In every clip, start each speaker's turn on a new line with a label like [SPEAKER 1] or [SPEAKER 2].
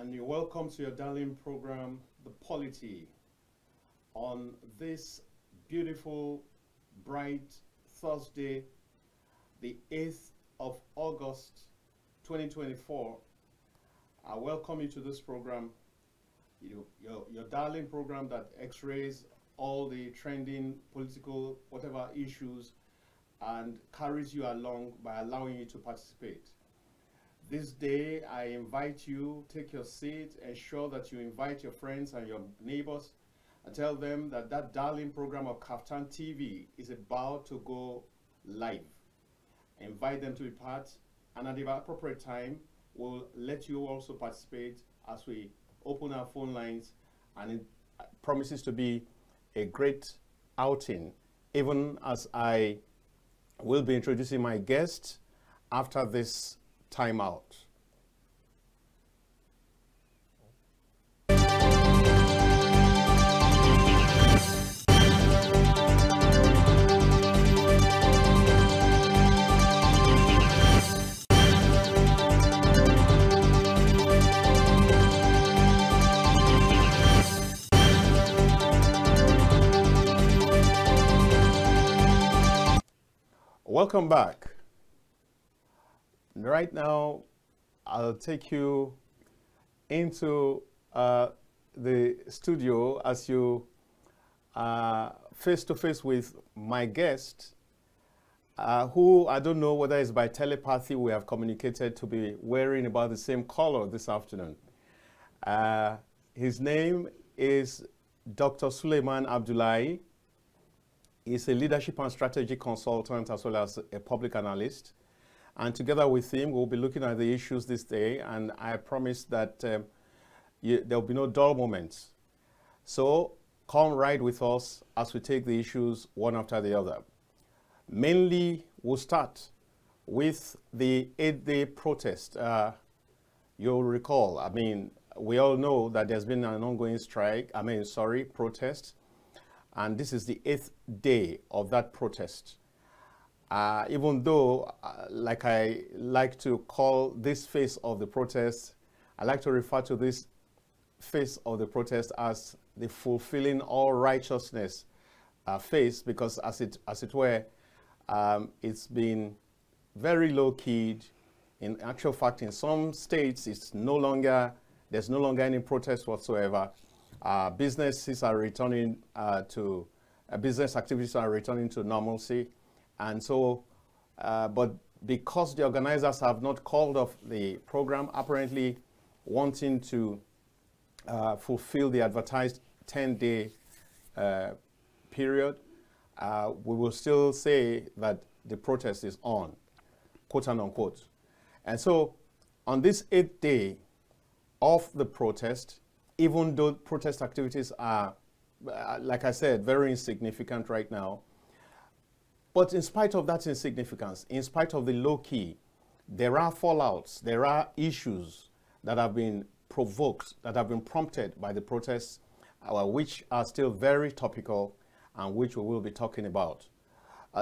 [SPEAKER 1] and you're welcome to your darling program, The POLITY, on this beautiful, bright Thursday, the 8th of August, 2024. I welcome you to this program, your darling program that x-rays all the trending political, whatever issues, and carries you along by allowing you to participate. This day, I invite you, take your seat, ensure that you invite your friends and your neighbors, and tell them that that darling program of KAFTAN TV is about to go live. Invite them to be part, and at the appropriate time, we'll let you also participate as we open our phone lines, and it promises to be a great outing, even as I will be introducing my guest after this timeout. Welcome back. Right now, I'll take you into the studio as you face to face with my guest, who I don't know whether it's by telepathy we have communicated to be wearing about the same color this afternoon. His name is Dr. Suleiman Abdullahi. He's a leadership and strategy consultant as well as a public analyst. And together with him, we'll be looking at the issues this day. And I promise that there will be no dull moments. So come ride with us as we take the issues one after the other. Mainly, we'll start with the 8-day protest. You'll recall, I mean, we all know that there's been an ongoing protest. And this is the 8th day of that protest. Even though, like I like to call this phase of the protest, I like to refer to this phase of the protest as the fulfilling all righteousness phase, because as it were, it's been very low-keyed. In actual fact, in some states, there's no longer any protest whatsoever. Businesses are returning business activities are returning to normalcy. And so, but because the organizers have not called off the program, apparently wanting to fulfill the advertised 10-day period, we will still say that the protest is on, quote and unquote. And so, on this 8th day of the protest, even though protest activities are, like I said, very insignificant right now, but in spite of that insignificance, in spite of the low key, there are fallouts, there are issues that have been provoked, that have been prompted by the protests, which are still very topical and which we will be talking about.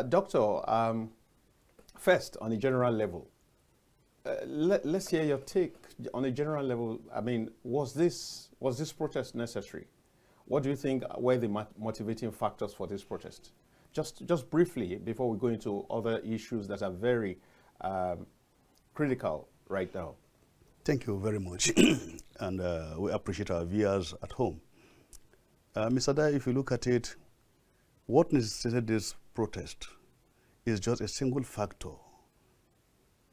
[SPEAKER 1] Doctor, first, on a general level, let's hear your take on a general level. I mean, was this protest necessary? What do you think were the motivating factors for this protest? Just briefly, before we go into other issues that are very critical right now.
[SPEAKER 2] Thank you very much. And we appreciate our viewers at home. Mr. Dayo, if you look at it, what necessitated this protest is just a single factor.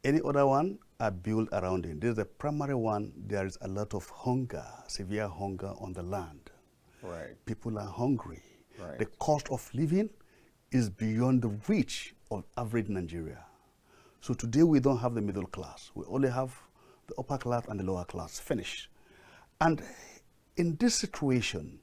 [SPEAKER 2] Any other one are built around it. This is the primary one. There is a lot of hunger, severe hunger on the land.
[SPEAKER 1] Right.
[SPEAKER 2] People are hungry.
[SPEAKER 1] Right.
[SPEAKER 2] The cost of living is beyond the reach of average Nigeria. So today we don't have the middle class. We only have the upper class and the lower class. Finish. And in this situation,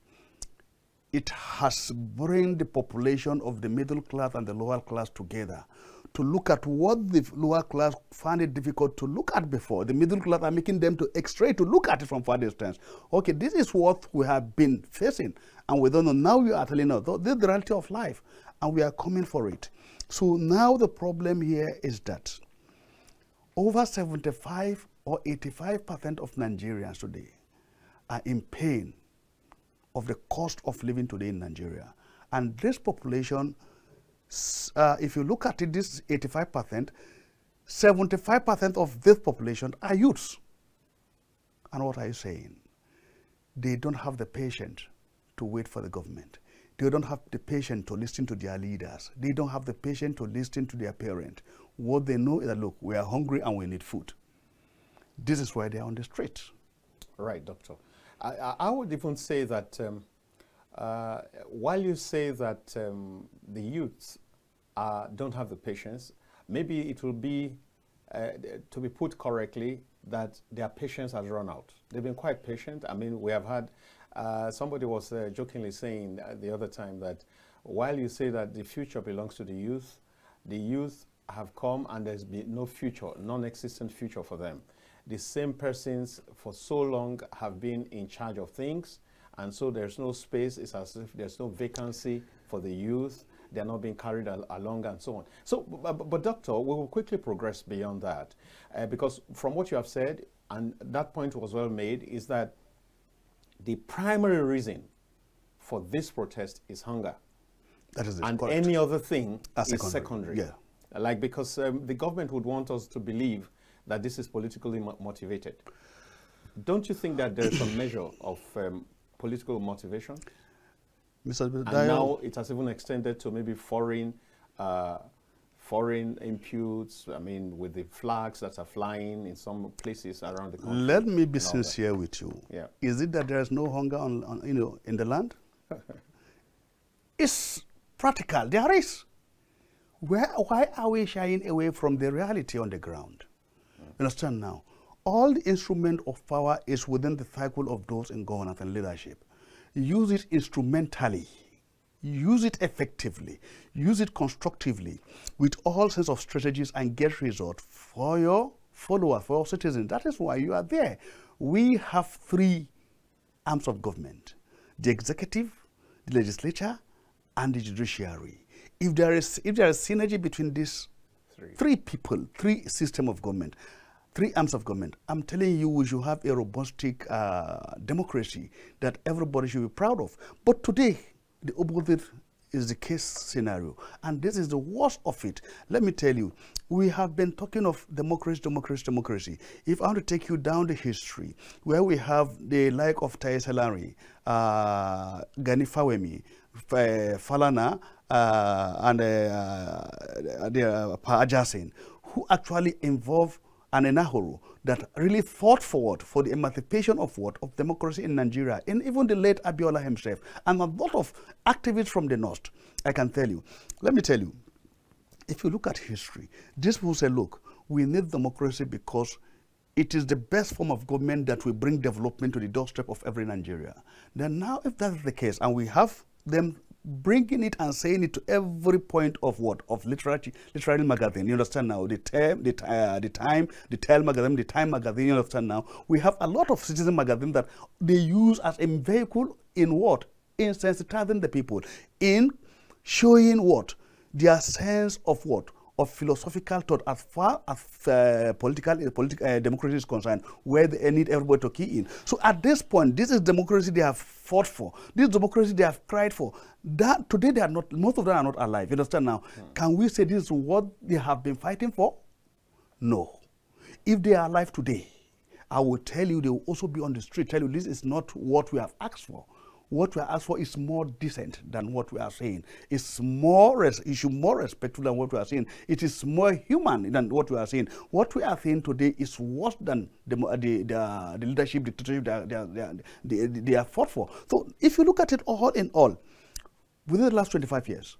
[SPEAKER 2] it has brought the population of the middle class and the lower class together to look at what the lower class found it difficult to look at before. The middle class are making them to x-ray to look at it from far distance. Okay, this is what we have been facing, and we don't know. Now you are telling us, this is the reality of life, and we are coming for it. So now the problem here is that over 75 or 85% of Nigerians today are in pain of the cost of living today in Nigeria. And this population, if you look at it, this 85%, 75% of this population are youths. And what are you saying? They don't have the patience to wait for the government. They don't have the patience to listen to their leaders. They don't have the patience to listen to their parents. What they know is that, look, we are hungry and we need food. This is why they are on the streets.
[SPEAKER 1] Right, Doctor. I would even say that while you say that the youths don't have the patience, maybe it will be, to be put correctly, that their patience has run out. They've been quite patient. I mean, we have had, somebody was jokingly saying the other time that while you say that the future belongs to the youth have come and there's been no future, non-existent future for them. The same persons for so long have been in charge of things, and so there's no space. It's as if there's no vacancy for the youth. They're not being carried along and so on. So, but Doctor, we will quickly progress beyond that, because from what you have said, and that point was well made, is that the primary reason for this protest is hunger. That is and correct. Any other thing is secondary. Yeah. Like, because the government would want us to believe that this is politically motivated. Don't you think that there's a measure of political motivation?
[SPEAKER 2] Mr.
[SPEAKER 1] And now it has even extended to maybe foreign imputes, I mean, with the flags that are flying in some places around the country.
[SPEAKER 2] Let me be sincere with you.
[SPEAKER 1] Yeah.
[SPEAKER 2] Is it that there is no hunger in the land? It's practical. There is. Why are we shying away from the reality on the ground? Understand now? All the instrument of power is within the cycle of those in governance and leadership. Use it instrumentally, use it effectively, use it constructively with all sorts of strategies and get results for your followers, for your citizens. That is why you are there. We have three arms of government: the executive, the legislature, and the judiciary. If there is synergy between these three people, three systems of government, three arms of government, I'm telling you, we should have a robust democracy that everybody should be proud of. But today, the opposite is the case scenario. And this is the worst of it. Let me tell you, we have been talking of democracy, democracy, democracy. If I want to take you down the history, where we have the like of Thais Helari, Gani Fawemi, Falana, and Pa Ajasin, who actually involved and Enahoro that really fought forward for the emancipation of what? Of democracy in Nigeria, and even the late Abiola himself, and a lot of activists from the North. I can tell you. Let me tell you, if you look at history, this will say, look, we need democracy because it is the best form of government that will bring development to the doorstep of every Nigeria. Then now, if that's the case, and we have them bringing it and saying it to every point of what? Of literary magazine. You understand now? The Time magazine, the Time magazine, you understand now? We have a lot of citizen magazines that they use as a vehicle in what? In sensitizing the people, in showing what? Their sense of what? Of philosophical thought as far as political democracy is concerned, where they need everybody to key in. So at this point, this is democracy they have fought for. This democracy they have cried for. That today they are not, most of them are not alive. You understand now? Can we say this is what they have been fighting for? No. If they are alive today, I will tell you they will also be on the street, tell you this is not what we have asked for. What we are asked for is more decent than what we are saying. It's more respectful than what we are saying. It is more human than what we are saying. What we are saying today is worse than the leadership dictatorship they are fought for. So if you look at it all in all, within the last 25 years,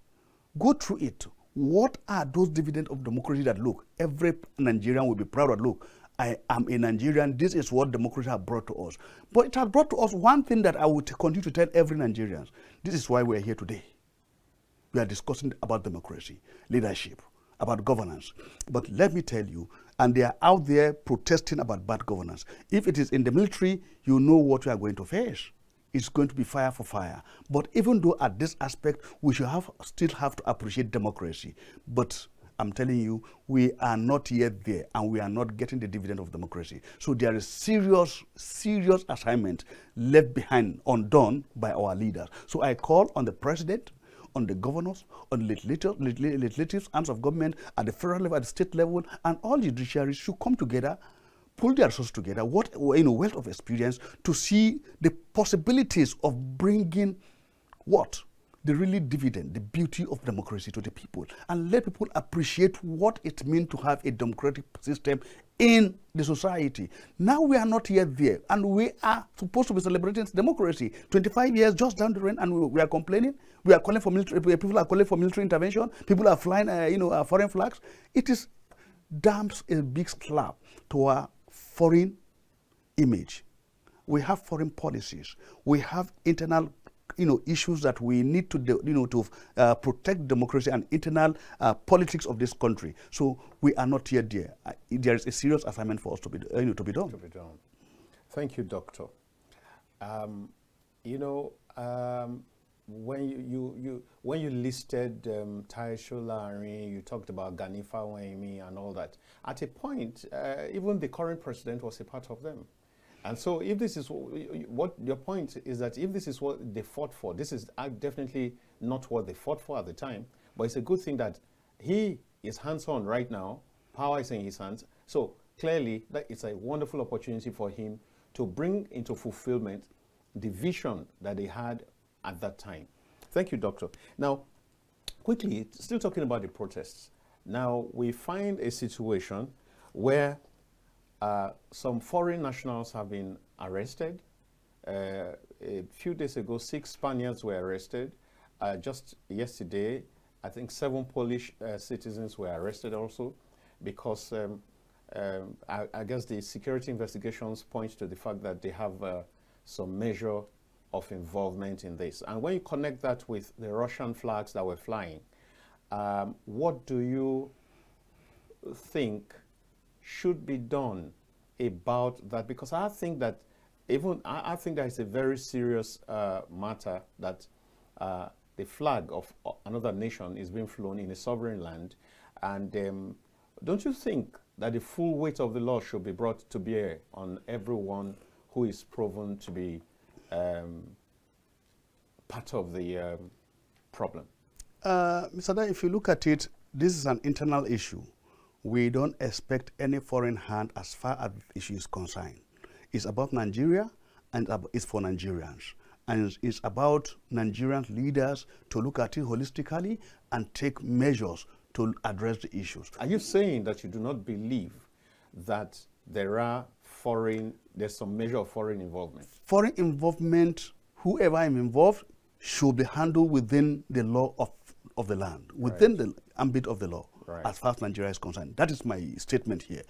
[SPEAKER 2] go through it. What are those dividends of democracy that look, every Nigerian will be proud of, look, I am a Nigerian, this is what democracy has brought to us. But it has brought to us one thing that I would continue to tell every Nigerian. This is why we are here today. We are discussing about democracy, leadership, about governance. But let me tell you, and they are out there protesting about bad governance. If it is in the military, you know what we are going to face. It's going to be fire for fire. But even though at this aspect, we should still have to appreciate democracy. But I'm telling you, we are not yet there, and we are not getting the dividend of democracy. So there is serious assignment left behind, undone by our leaders. So I call on the president, on the governors, on legislative arms of government, at the federal level, at the state level, and all judiciaries should come together, pull their resources together, wealth of experience, to see the possibilities of bringing what? The really dividend, the beauty of democracy to the people, and let people appreciate what it means to have a democratic system in the society. Now we are not yet there, and we are supposed to be celebrating democracy. 25 years just down the road, and we are complaining. We are calling for military. People are calling for military intervention. People are flying, foreign flags. It is damns a big slap to our foreign image. We have foreign policies. We have internal issues that we need to protect democracy and internal politics of this country. So we are not yet there. There is a serious assignment for us to be done.
[SPEAKER 1] Thank you, Doctor. When you listed Taisho, you talked about Ganifa Wahimi and all that. At a point, even the current president was a part of them. And so if this is what your point is, that if this is what they fought for, this is definitely not what they fought for at the time, but it's a good thing that he is hands-on right now, power is in his hands. So clearly that it's a wonderful opportunity for him to bring into fulfillment the vision that they had at that time. Thank you, Doctor. Now, quickly, still talking about the protests. Now, we find a situation where some foreign nationals have been arrested. A few days ago, 6 Spaniards were arrested. Just yesterday, I think 7 Polish citizens were arrested also, because I guess the security investigations point to the fact that they have some measure of involvement in this. And when you connect that with the Russian flags that were flying, what do you think should be done about that? Because I think that I think that is a very serious matter, that the flag of another nation is being flown in a sovereign land. And don't you think that the full weight of the law should be brought to bear on everyone who is proven to be part of the problem?
[SPEAKER 2] Mr. Dayo, if you look at it, this is an internal issue. We don't expect any foreign hand as far as the issue is concerned. It's about Nigeria, and it's for Nigerians. And it's about Nigerian leaders to look at it holistically and take measures to address the issues.
[SPEAKER 1] Are you saying that you do not believe that there's some measure of foreign involvement?
[SPEAKER 2] Foreign involvement, whoever is involved, should be handled within the law of the land, within the ambit of the law. Right. As far as Nigeria is concerned. That is my statement here.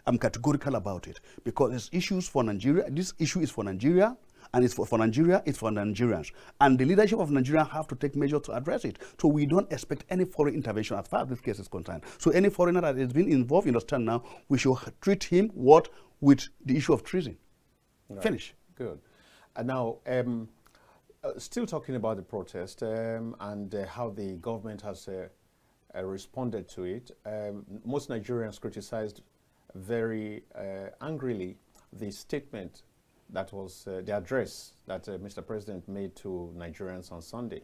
[SPEAKER 2] I'm categorical about it, because it's issues for Nigeria. This issue is for Nigeria, and it's for Nigeria, it's for Nigerians. And the leadership of Nigeria have to take measures to address it. So we don't expect any foreign intervention as far as this case is concerned. So any foreigner that has been involved, you understand now, we should treat him with the issue of treason. Right. Finish.
[SPEAKER 1] Good. And now, still talking about the protest and how the government has responded to it. Most Nigerians criticized very angrily the statement that was the address that Mr. President made to Nigerians on Sunday.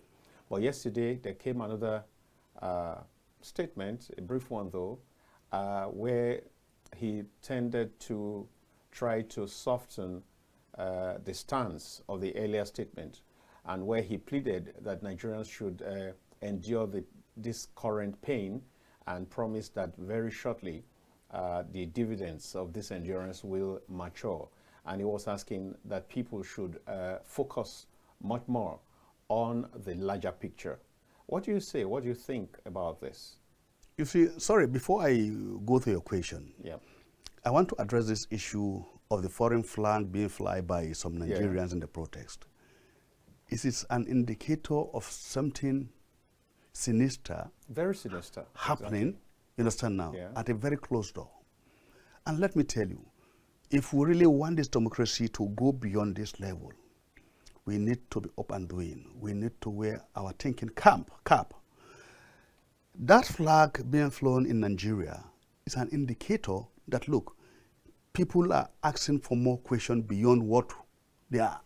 [SPEAKER 1] But yesterday there came another statement, a brief one though, where he tended to try to soften the stance of the earlier statement, and where he pleaded that Nigerians should endure this current pain, and promised that very shortly the dividends of this endurance will mature. And he was asking that people should focus much more on the larger picture. What do you say? What do you think about this?
[SPEAKER 2] You see, sorry, before I go to your question, I want to address this issue of the foreign flag being fly by some Nigerians in the protest. It is an indicator of something sinister,
[SPEAKER 1] very sinister,
[SPEAKER 2] happening, you understand now, at a very closed door. And let me tell you, if we really want this democracy to go beyond this level, we need to be up and doing. We need to wear our thinking cap. That flag being flown in Nigeria is an indicator that, look, people are asking for more questions beyond what they are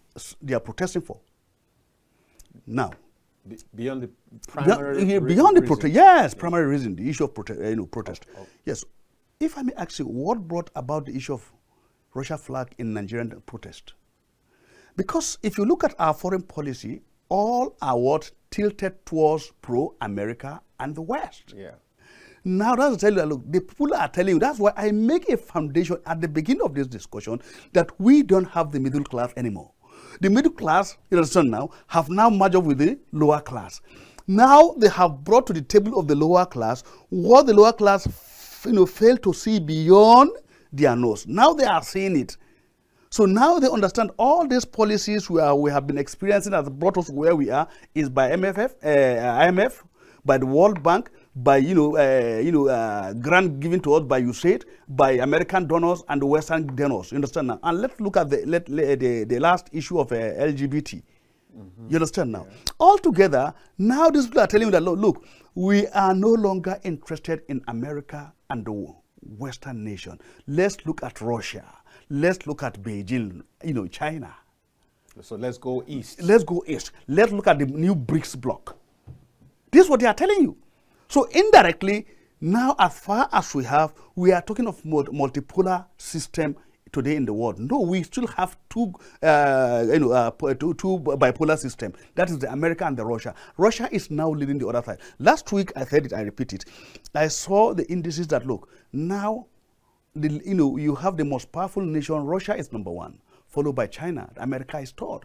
[SPEAKER 2] protesting for. Now,
[SPEAKER 1] beyond the primary
[SPEAKER 2] beyond the protest, yes,
[SPEAKER 1] yeah.
[SPEAKER 2] primary reason, the issue of protest. Yes. If I may ask you, what brought about the issue of Russia flag in Nigerian protest? Because if you look at our foreign policy, all are what tilted towards pro-America and the West.
[SPEAKER 1] Yeah.
[SPEAKER 2] Now that's tell you, look, the people are telling you, that's why I make a foundation at the beginning of this discussion that we don't have the middle class anymore. The middle class, you understand now, have now merged up with the lower class. Now they have brought to the table of the lower class what the lower class failed to see beyond their nose. Now they are seeing it. So now they understand all these policies we have been experiencing that brought us where we are is by IMF, by the World Bank, by grant given to us by USAID, by American donors and the Western donors. You understand now? And let's look at the last issue of LGBT. Mm-hmm. You understand now? Yeah. Altogether, now these people are telling you that, look, we are no longer interested in America and the Western nation. Let's look at Russia. Let's look at Beijing, China.
[SPEAKER 1] So let's go east.
[SPEAKER 2] Let's go east. Let's look at the new BRICS bloc. This is what they are telling you. So indirectly, now as far as we are talking of multipolar system today in the world. No, we still have two bipolar system. That is the America and the Russia. Russia is now leading the other side. Last week, I said it, I repeat it. I saw the indices that, look, now, you have the most powerful nation. Russia is number 1, followed by China. America is third.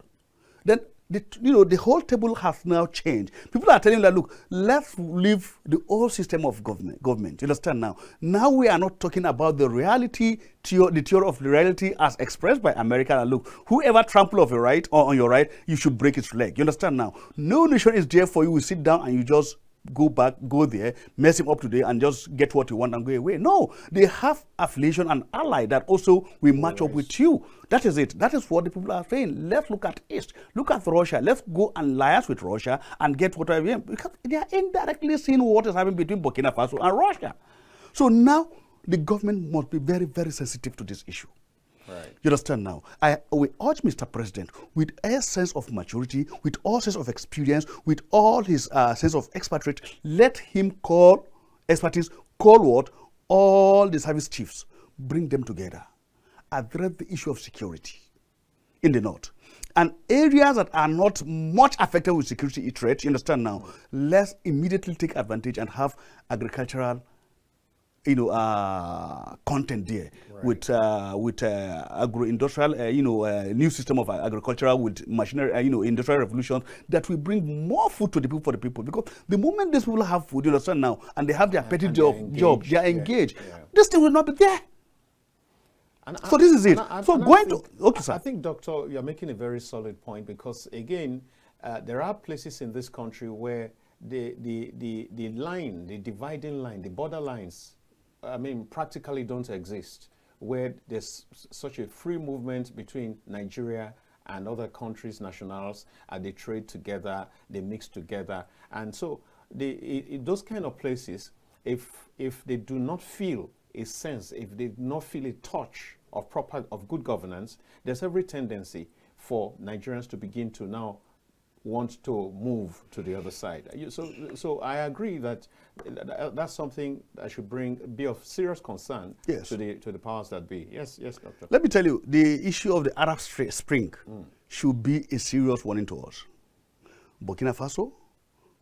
[SPEAKER 2] Then the whole table has now changed. People are telling that, look, let's leave the old system of government. You understand now? Now we are not talking about the reality, the theory of reality as expressed by America. And look, whoever trample of your right or on your right, you should break its leg. You understand now? No nation is there for you. We sit down and you just go back, go there, mess him up today, and just get what you want and go away. No, they have affiliation and ally that also will match up with you. That is it. That is what the people are saying. Let's look at East. Look at Russia. Let's go and liaise with Russia and get whatever. Because they are indirectly seeing what is happening between Burkina Faso and Russia. So now the government must be very, very sensitive to this issue. Right. You understand now? We urge Mr. President, with a sense of maturity, with all sense of experience, with all his sense of expatriate, let him call expertise, call what? All the service chiefs, bring them together, address the issue of security in the north. And areas that are not much affected with security threats, you understand now, let's immediately take advantage and have agricultural content there, right, with agro-industrial, new system of agricultural with machinery, industrial revolution that will bring more food to the people for the people. Because the moment these people have food, you understand now, and they have their petty job, they are engaged. Yeah. This thing will not be there. So this is it. Okay, sir.
[SPEAKER 1] I think, Doctor, you're making a very solid point because again, there are places in this country where the line, the dividing line, the border lines, practically don't exist, where there's such a free movement between Nigeria and other countries' nationals, and they trade together, they mix together. And so those kind of places, if they do not feel a sense, if they do not feel a touch of good governance, there's every tendency for Nigerians to begin to now want to move to the other side. So I agree that that's something that should be of serious concern, yes, to the powers that be. Yes, Doctor.
[SPEAKER 2] Let me tell you, the issue of the Arab Spring should be a serious warning to us. Burkina Faso,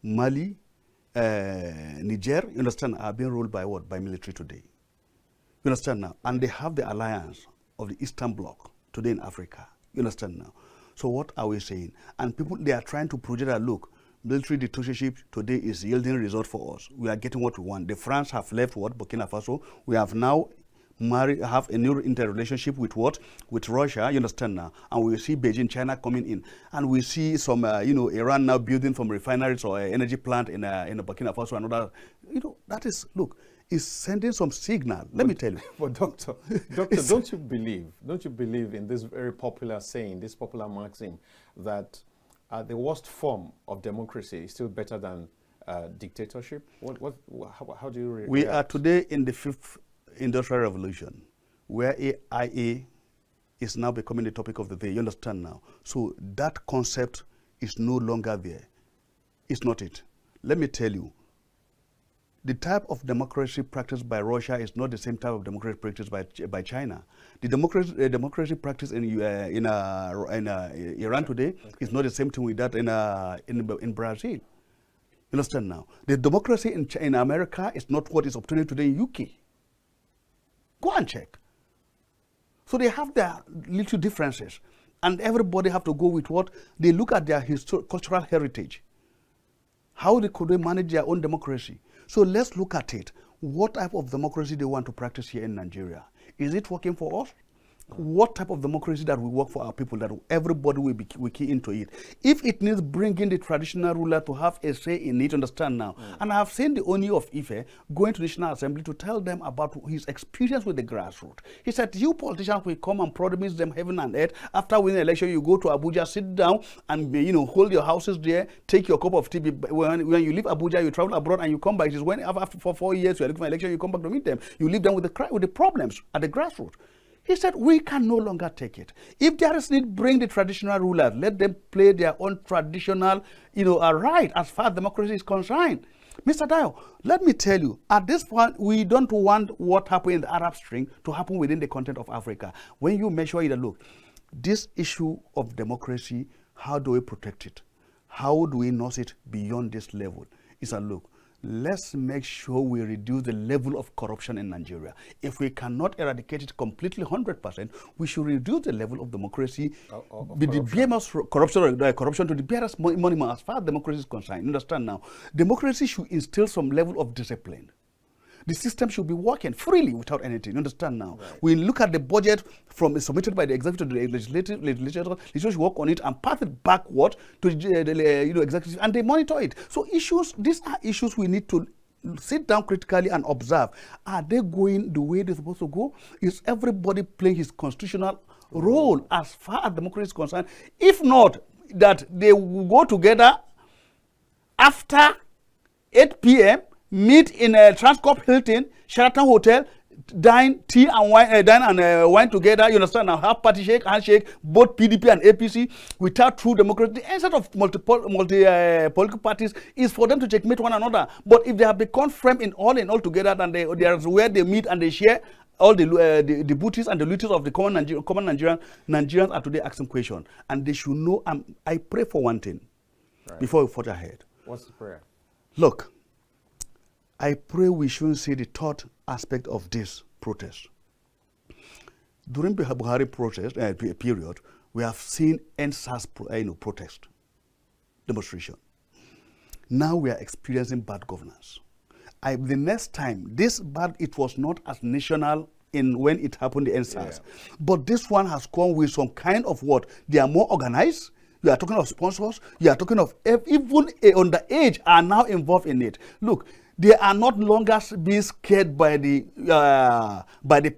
[SPEAKER 2] Mali, Niger, you understand, are being ruled by what? By military today. You understand now? And they have the alliance of the Eastern Bloc today in Africa. You understand now? So what are we saying? And people, they are trying to project that, look, military dictatorship today is yielding result for us. We are getting what we want. The France have left what? Burkina Faso. We have now have a new interrelationship with what? With Russia, you understand now? And we see Beijing, China coming in. And we see some, Iran now building some refineries or energy plant in Burkina Faso and other. That is, look, is sending some signal. Let me tell you.
[SPEAKER 1] But Doctor, don't you believe in this very popular saying, this popular maxim, that the worst form of democracy is still better than dictatorship? How do you react?
[SPEAKER 2] We are today in the 5th Industrial Revolution, where AI is now becoming the topic of the day. You understand now? So that concept is no longer there. It's not it. Let me tell you, the type of democracy practiced by Russia is not the same type of democracy practiced by China. The democracy practiced in Iran today is not the same thing with that in Brazil. You understand now? The democracy in America is not what is obtaining today in UK. Go and check. So they have their little differences, and everybody have to go with what they look at their cultural heritage. How could they manage their own democracy? So let's look at it. What type of democracy they want to practice here in Nigeria? Is it working for us? What type of democracy that will work for our people, that everybody will key into it? If it needs bringing the traditional ruler to have a say in it, understand now. And I have seen the Oni of Ife going to the National Assembly to tell them about his experience with the grassroots. He said, you politicians will come and promise them heaven and earth. After winning the election, you go to Abuja, sit down and hold your houses there, take your cup of tea. When you leave Abuja, you travel abroad and you come back. It is when after 4 years you are looking for an election, you come back to meet them. You leave them with the problems at the grassroots. He said, we can no longer take it. If there is need, bring the traditional rulers. Let them play their own traditional, right as far as democracy is concerned. Mr. Dayo, let me tell you, at this point, we don't want what happened in the Arab Spring to happen within the continent of Africa. When you measure it, look, this issue of democracy, how do we protect it? How do we nurse it beyond this level? It's a look. Let's make sure we reduce the level of corruption in Nigeria. If we cannot eradicate it completely 100%, we should reduce the level of democracy, the BMS corruption to the barest minimum as far as democracy is concerned. Understand now? Democracy should instill some level of discipline. The system should be working freely without anything. Understand now? Right. We look at the budget submitted by the executive to the legislature should work on it and pass it backward to the executive, and they monitor it. So these are issues we need to sit down critically and observe. Are they going the way they're supposed to go? Is everybody playing his constitutional role as far as democracy is concerned? If not, that they will go together after 8 p.m., meet in a Transcorp Hilton, Sheraton Hotel, dine and wine together. You understand now? Have party handshake, both PDP and APC, without true democracy. The instead of political parties is for them to checkmate one another. But if they have become friends in all together, then there's where they meet and they share all the booties and the looties of the common Nigerians are today asking questions, and they should know. I pray for one thing before we forge ahead.
[SPEAKER 1] What's the prayer?
[SPEAKER 2] Look, I pray we shouldn't see the third aspect of this protest. During the Buhari protest period, we have seen NSAS protest, demonstration. Now we are experiencing bad governance. The next time, it was not as national when it happened, the NSAS. Yeah. But this one has come with some kind of what? They are more organized. You are talking of sponsors. You are talking of even underage are now involved in it. Look, they are not longer being scared by the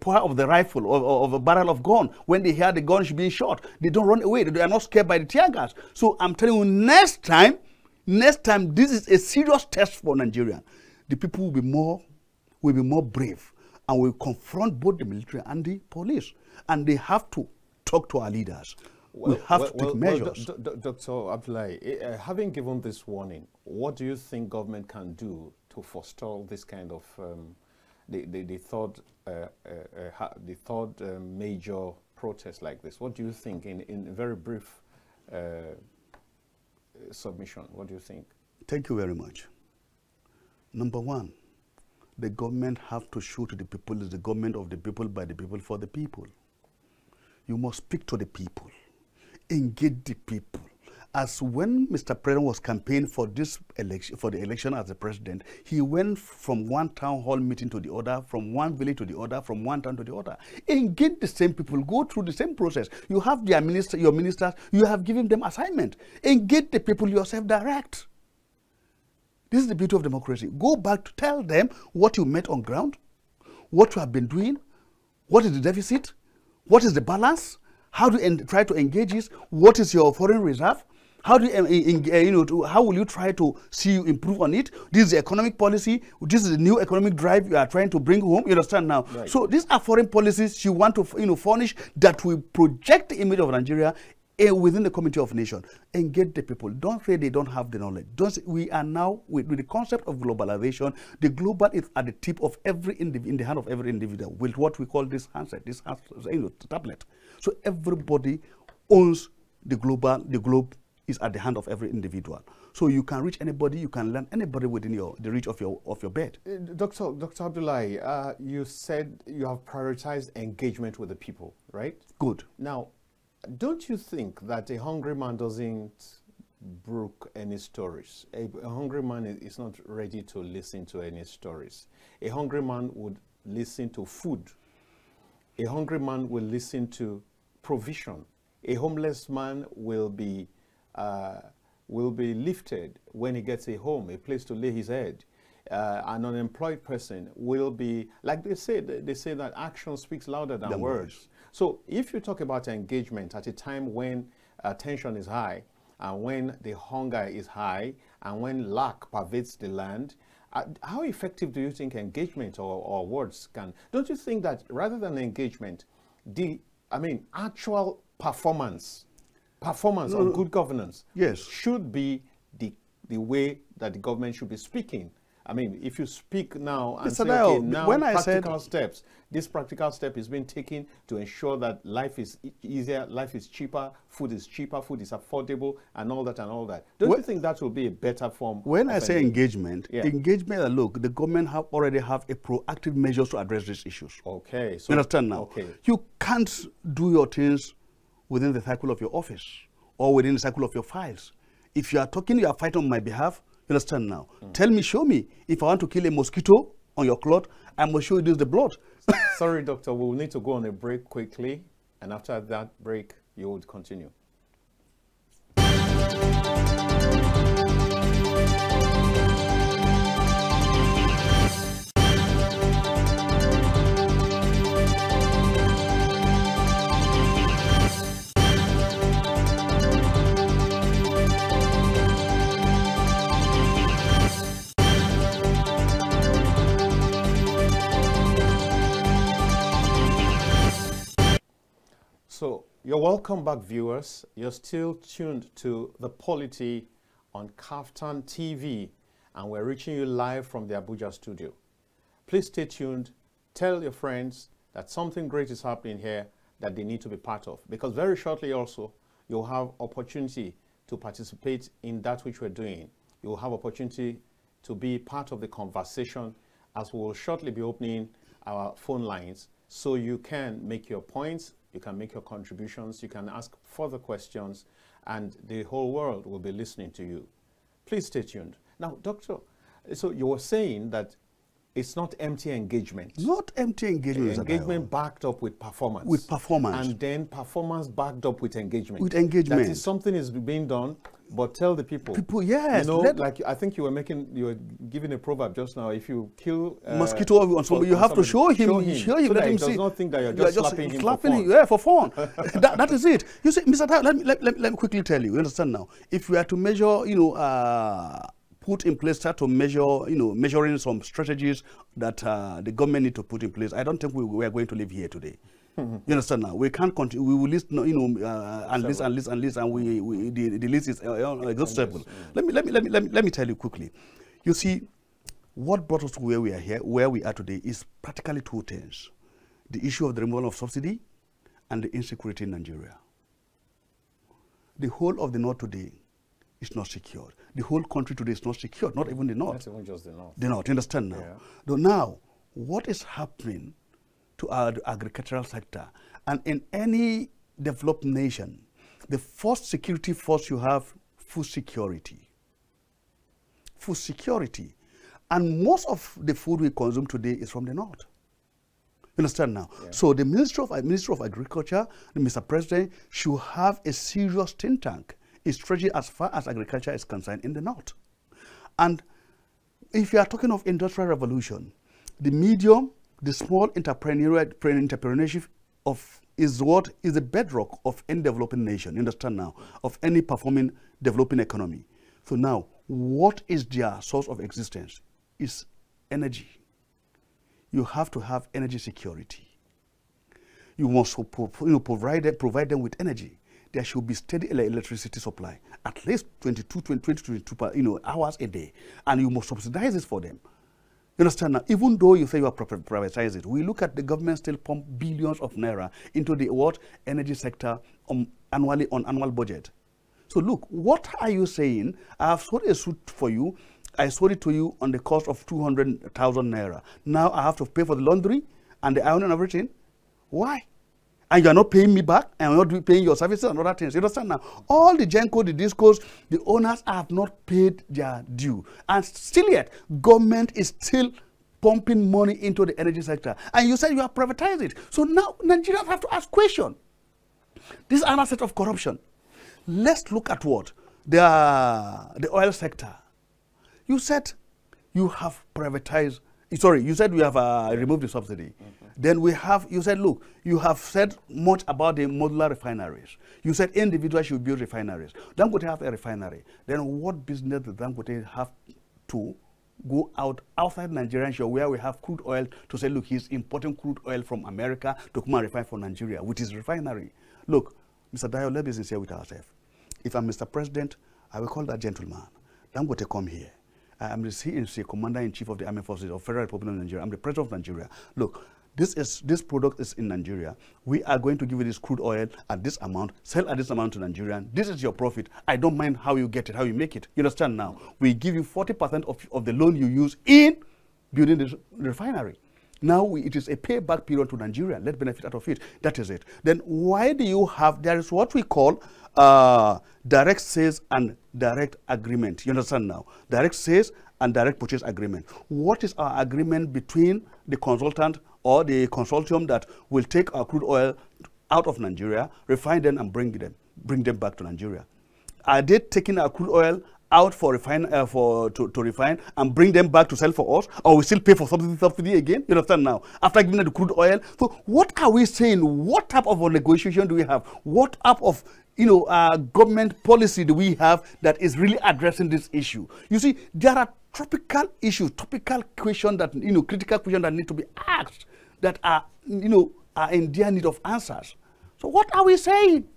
[SPEAKER 2] power of the rifle or of a barrel of gun. When they hear the gun being shot, they don't run away. They are not scared by the tear gas. So I'm telling you, next time, this is a serious test for Nigeria. The people will be more brave and will confront both the military and the police. And they have to talk to our leaders. We have to take measures.
[SPEAKER 1] Dr. Abdullahi, having given this warning, what do you think government can do to forestall this kind of the third major protest like this? What do you think in a very brief submission? What do you think?
[SPEAKER 2] Thank you very much. Number one, the government have to show to the people is the government of the people, by the people, for the people. You must speak to the people. Engage the people. As when Mr. President was campaigning for this election, for the election as the president, he went from one town hall meeting to the other, from one village to the other, from one town to the other. Engage the same people, go through the same process. You have your ministers, you have given them assignment. Engage the people yourself direct. This is the beauty of democracy. Go back to tell them what you met on ground, what you have been doing, what is the deficit, what is the balance, how to try to engage this, what is your foreign reserve, How do you, how will you try to see you improve on it? This is the economic policy. This is the new economic drive you are trying to bring home. You understand now?
[SPEAKER 1] Right.
[SPEAKER 2] So these are foreign policies you want to, furnish that will project the image of Nigeria within the community of nations. Engage the people. Don't say they don't have the knowledge. We are now with the concept of globalization. The global is at the tip of every in the hand of every individual with what we call this handset, this tablet. So everybody owns the globe is at the hand of every individual. So you can reach anybody, you can learn anybody within the reach of your bed.
[SPEAKER 1] Dr. Abdullahi, you said you have prioritized engagement with the people, right?
[SPEAKER 2] Good.
[SPEAKER 1] Now, don't you think that a hungry man doesn't brook any stories? A hungry man is not ready to listen to any stories. A hungry man would listen to food. A hungry man will listen to provision. A homeless man will be lifted when he gets a home, a place to lay his head. An unemployed person will be, like they say that action speaks louder than words. So if you talk about engagement at a time when tension is high, and when the hunger is high, and when lack pervades the land, how effective do you think engagement or words can? Don't you think that rather than engagement, actual performance of good governance,
[SPEAKER 2] yes,
[SPEAKER 1] should be the way that the government should be speaking? I mean, if you speak now and say, okay, now practical steps, this practical step is being taken to ensure that life is easier, life is cheaper, food is affordable, and all that and all that. Don't you think that will be a better form?
[SPEAKER 2] When I say engagement, look, the government already have a proactive measures to address these issues. Okay. So, you understand now? Okay. You can't do your things within the cycle of your office or within the cycle of your files. If you are talking, you are fighting on my behalf. You understand now? Tell me, show me. If I want to kill a mosquito on your cloth, I must show you the blood.
[SPEAKER 1] Sorry, doctor, we'll need to go on a break quickly. And after that break, you would continue. So, you're welcome back, viewers. You're still tuned to the POLITY on KAFTAN TV, and we're reaching you live from the Abuja studio. Please stay tuned. Tell your friends that something great is happening here that they need to be part of, because very shortly also, you'll have opportunity to participate in that which we're doing. You'll have opportunity to be part of the conversation, as we will shortly be opening our phone lines, so you can make your points, you can make your contributions, you can ask further questions, and the whole world will be listening to you. Please stay tuned. Now, Doctor, so you were saying that it's not empty engagement.
[SPEAKER 2] Not empty engagement.
[SPEAKER 1] Engagement backed up with performance.
[SPEAKER 2] With performance.
[SPEAKER 1] And then performance backed up with engagement.
[SPEAKER 2] With engagement.
[SPEAKER 1] That is something is being done, but tell the people.
[SPEAKER 2] People, yes.
[SPEAKER 1] You know, like I think you were giving a proverb just now. If you kill
[SPEAKER 2] mosquito on somebody, you have to show him.
[SPEAKER 1] So
[SPEAKER 2] that
[SPEAKER 1] that
[SPEAKER 2] he
[SPEAKER 1] does not think that you're just slapping him
[SPEAKER 2] for fun. that is it. You see, Mr. Dayo, let me quickly tell you. You understand now? If we are to measure, put in place, start to measure, measuring some strategies that the government need to put in place, I don't think we are going to live here today. You understand now? We can't continue. We will list, and list, and the list is exhaustible. Let me tell you quickly. You see, what brought us to where we are today, is practically two things: the issue of the removal of subsidy and the insecurity in Nigeria. The whole of the North today is not secured. The whole country today is not secured, not even the North.
[SPEAKER 1] Not even just the North.
[SPEAKER 2] The North, you understand now? Yeah. So now, what is happening to our agricultural sector? And in any developed nation, the first security force you have, food security. Food security. And most of the food we consume today is from the North. You understand now? Yeah. So the Minister of Agriculture, Mr. President, should have a serious think tank, a strategy as far as agriculture is concerned in the North. And if you are talking of industrial revolution, the medium, the small entrepreneurship of is what is the bedrock of any developing nation, you understand now, of any performing developing economy. So now, what is their source of existence? Is energy. You have to have energy security. You must provide them with energy. There should be steady electricity supply, at least 22 hours a day, and you must subsidize this for them. You understand now? Even though you say you are privatize it, we look at the government still pump billions of naira into the energy sector annually on annual budget. So look, what are you saying? I have sold a suit for you. I sold it to you on the cost of 200,000 naira. Now I have to pay for the laundry and the iron and everything. Why? And you are not paying me back, and I'm not paying your services and other things. You understand now? All the Genco, the discos, the owners have not paid their due. And still yet, government is still pumping money into the energy sector. And you said you have privatized it. So now Nigerians have to ask questions. This is another set of corruption. Let's look at what? The oil sector. You said you have privatized, sorry, you said we have removed the subsidy. Then we have, you said, look, you have said much about the modular refineries. You said individuals should build refineries. Dangote have a refinery. Then what business does Dangote have to go outside Nigeria where we have crude oil to say, look, he's importing crude oil from America to come and refine for Nigeria, which is refinery. Look, Mr. Dayo, let's be sincere with ourselves. If I'm Mr. President, I will call that gentleman. Dangote, come here. I'm the CNC, Commander-in-Chief of the Armed Forces of Federal Republic of Nigeria. I'm the President of Nigeria. Look, this product is in Nigeria. We are going to give you this crude oil at this amount, sell at this amount to Nigerian. This is your profit. I don't mind how you get it, how you make it. You understand now? We give you 40% of the loan you use in building this refinery. Now it is a payback period to Nigeria. Let's benefit out of it. That is it. Then why do you have, there is what we call direct sales and direct agreement. You understand now? Direct sales and direct purchase agreement. What is our agreement between the consultant or the consortium that will take our crude oil out of Nigeria, refine them and bring them back to Nigeria? Are they taking our crude oil out for to refine and bring them back to sell for us, or we still pay for subsidy again? You understand now? After giving them the crude oil. So what are we saying? What type of a negotiation do we have? What type of government policy do we have that is really addressing this issue? You see, there are topical issues, topical questions that, critical questions that need to be asked that are, are in their need of answers. So what are we saying?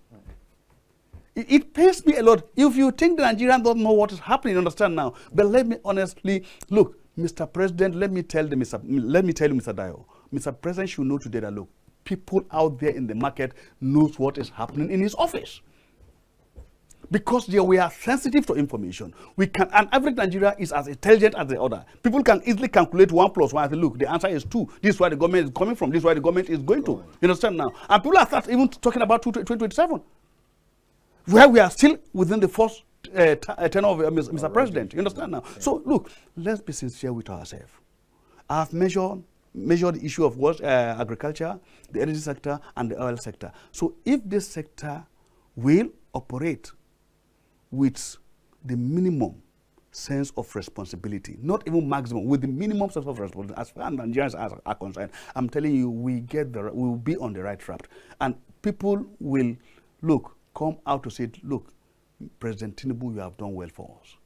[SPEAKER 2] It pains me a lot. If you think the Nigerians don't know what is happening, understand now. But let me honestly, look, Mr. President, let me tell you, Mr. Dayo, Mr. President should know today that, look, people out there in the market knows what is happening in his office. Because we are sensitive to information. We can, and every Nigeria is as intelligent as the other. People can easily calculate 1 + 1 and say, look, the answer is 2. This is where the government is coming from. This is where the government is going to. You understand now? And people are start even talking about 2027, where we are still within the first tenure of Mr. President. You understand now? Yeah. So look, let's be sincere with ourselves. I have measured the issue of what agriculture, the energy sector, and the oil sector. So if this sector will operate with the minimum sense of responsibility, not even maximum, with the minimum sense of responsibility, as far as Nigerians are concerned, I'm telling you, we will be on the right track. And people will, come out to say, look, President Tinubu, you have done well for us.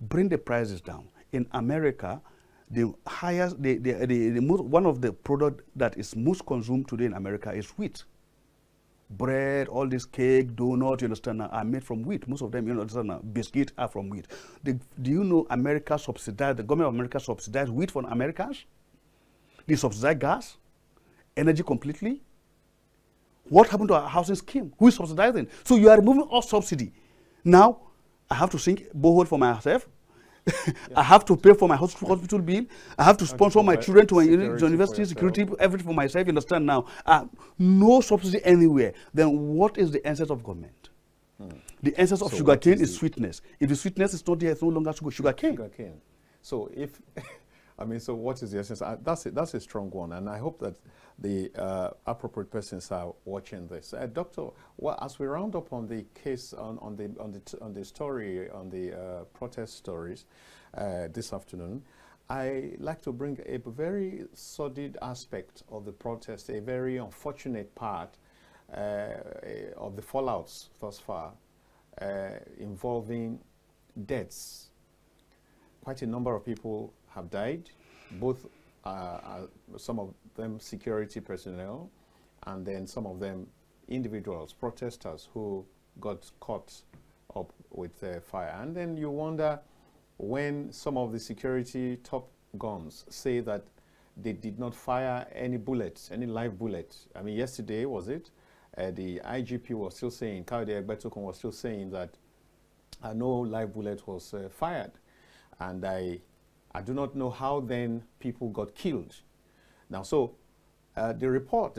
[SPEAKER 2] Bring the prices down. In America, the highest, one of the products that is most consumed today in America is wheat. Bread, all this cake, donut, you understand, are made from wheat. Most of them, you understand, biscuits are from wheat. Do you know America subsidized, the government of America subsidized wheat for Americans? They subsidize gas, energy completely. What happened to our housing scheme? Who is subsidizing? So you are removing all subsidy. Now, I have to sink borehole for myself. I have to pay for my hospital bill. I have to sponsor my children to university, security, everything for myself. You understand now? No subsidy anywhere. Then what is the essence of government? The essence of sugarcane is sweetness. If the sweetness is not there, it's no longer sugarcane.
[SPEAKER 1] So if, so what is the essence? That's a strong one, and I hope that the appropriate persons are watching this. Doctor, well, as we round up on the case, on the story, on the protest stories this afternoon, I like to bring a very sordid aspect of the protest, a very unfortunate part of the fallouts thus far involving deaths. Quite a number of people have died, both some of them security personnel, and then some of them individuals, protesters who got caught up with fire. And then you wonder, when some of the security top guns say that they did not fire any bullets, any live bullets. I mean, yesterday, was it? The IGP was still saying, Kayode Egbetokun was still saying that no live bullet was fired. And I do not know how then people got killed. Now, so there's a report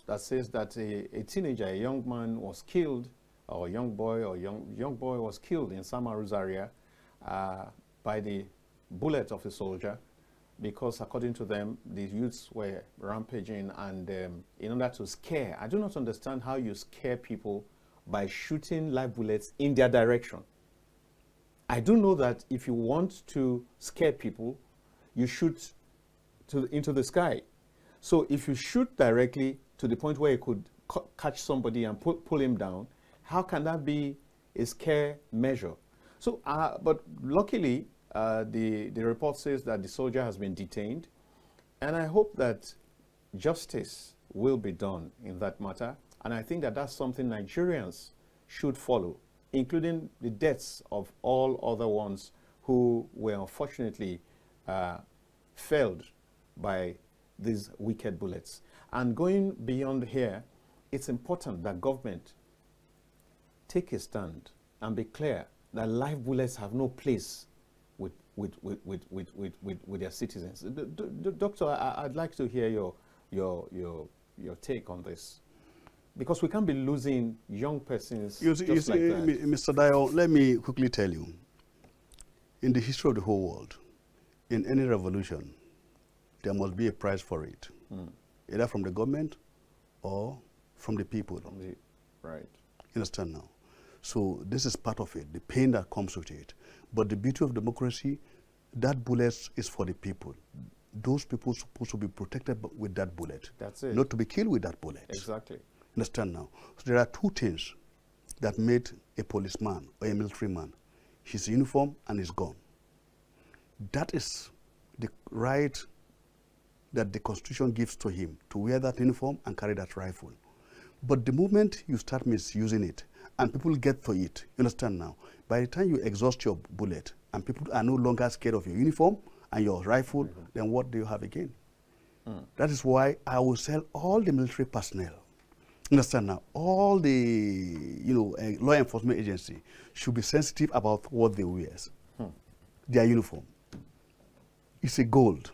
[SPEAKER 1] that says that a teenager, a young man was killed, or a young boy was killed in Samaru's area by the bullet of a soldier, because according to them, the youths were rampaging, and in order to scare, I do not understand how you scare people by shooting live bullets in their direction. I do know that if you want to scare people, you shoot into the sky. So if you shoot directly to the point where you could catch somebody and pull him down, how can that be a scare measure? So, but luckily, the report says that the soldier has been detained, and I hope that justice will be done in that matter. And I think that that's something Nigerians should follow, including the deaths of all other ones who were unfortunately felled by these wicked bullets. And going beyond here, it's important that government take a stand and be clear that live bullets have no place with their citizens. Doctor, I'd like to hear your take on this, because we can't be losing young persons just like that.
[SPEAKER 2] Mr. Dayo, let me quickly tell you, in the history of the whole world, in any revolution, there must be a price for it, either from the government or from the people.
[SPEAKER 1] Right.
[SPEAKER 2] You understand now? So this is part of it, the pain that comes with it. But the beauty of democracy, that bullet is for the people. Those people are supposed to be protected with that bullet.
[SPEAKER 1] That's it.
[SPEAKER 2] Not to be killed with that bullet.
[SPEAKER 1] Exactly.
[SPEAKER 2] Understand now? So there are two things that made a policeman or a military man: his uniform and his gun. That is the right that the Constitution gives to him, to wear that uniform and carry that rifle. But the moment you start misusing it, and people get to it, you understand now, by the time you exhaust your bullet, and people are no longer scared of your uniform and your rifle, then what do you have again? That is why I will tell all the military personnel, understand now, all the law enforcement agency should be sensitive about what they wear. Their uniform. It's a gold.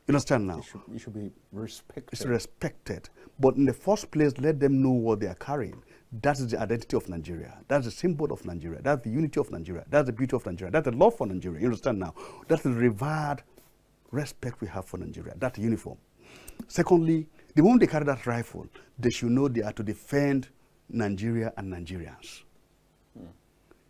[SPEAKER 2] You understand now?
[SPEAKER 1] It should be respected.
[SPEAKER 2] It's respected. But in the first place, let them know what they are carrying. That is the identity of Nigeria. That's the symbol of Nigeria. That's the unity of Nigeria. That's the beauty of Nigeria. That's the love for Nigeria. You understand now? That's the revered respect we have for Nigeria. That uniform. Secondly, the moment they carry that rifle, they should know they are to defend Nigeria and Nigerians. You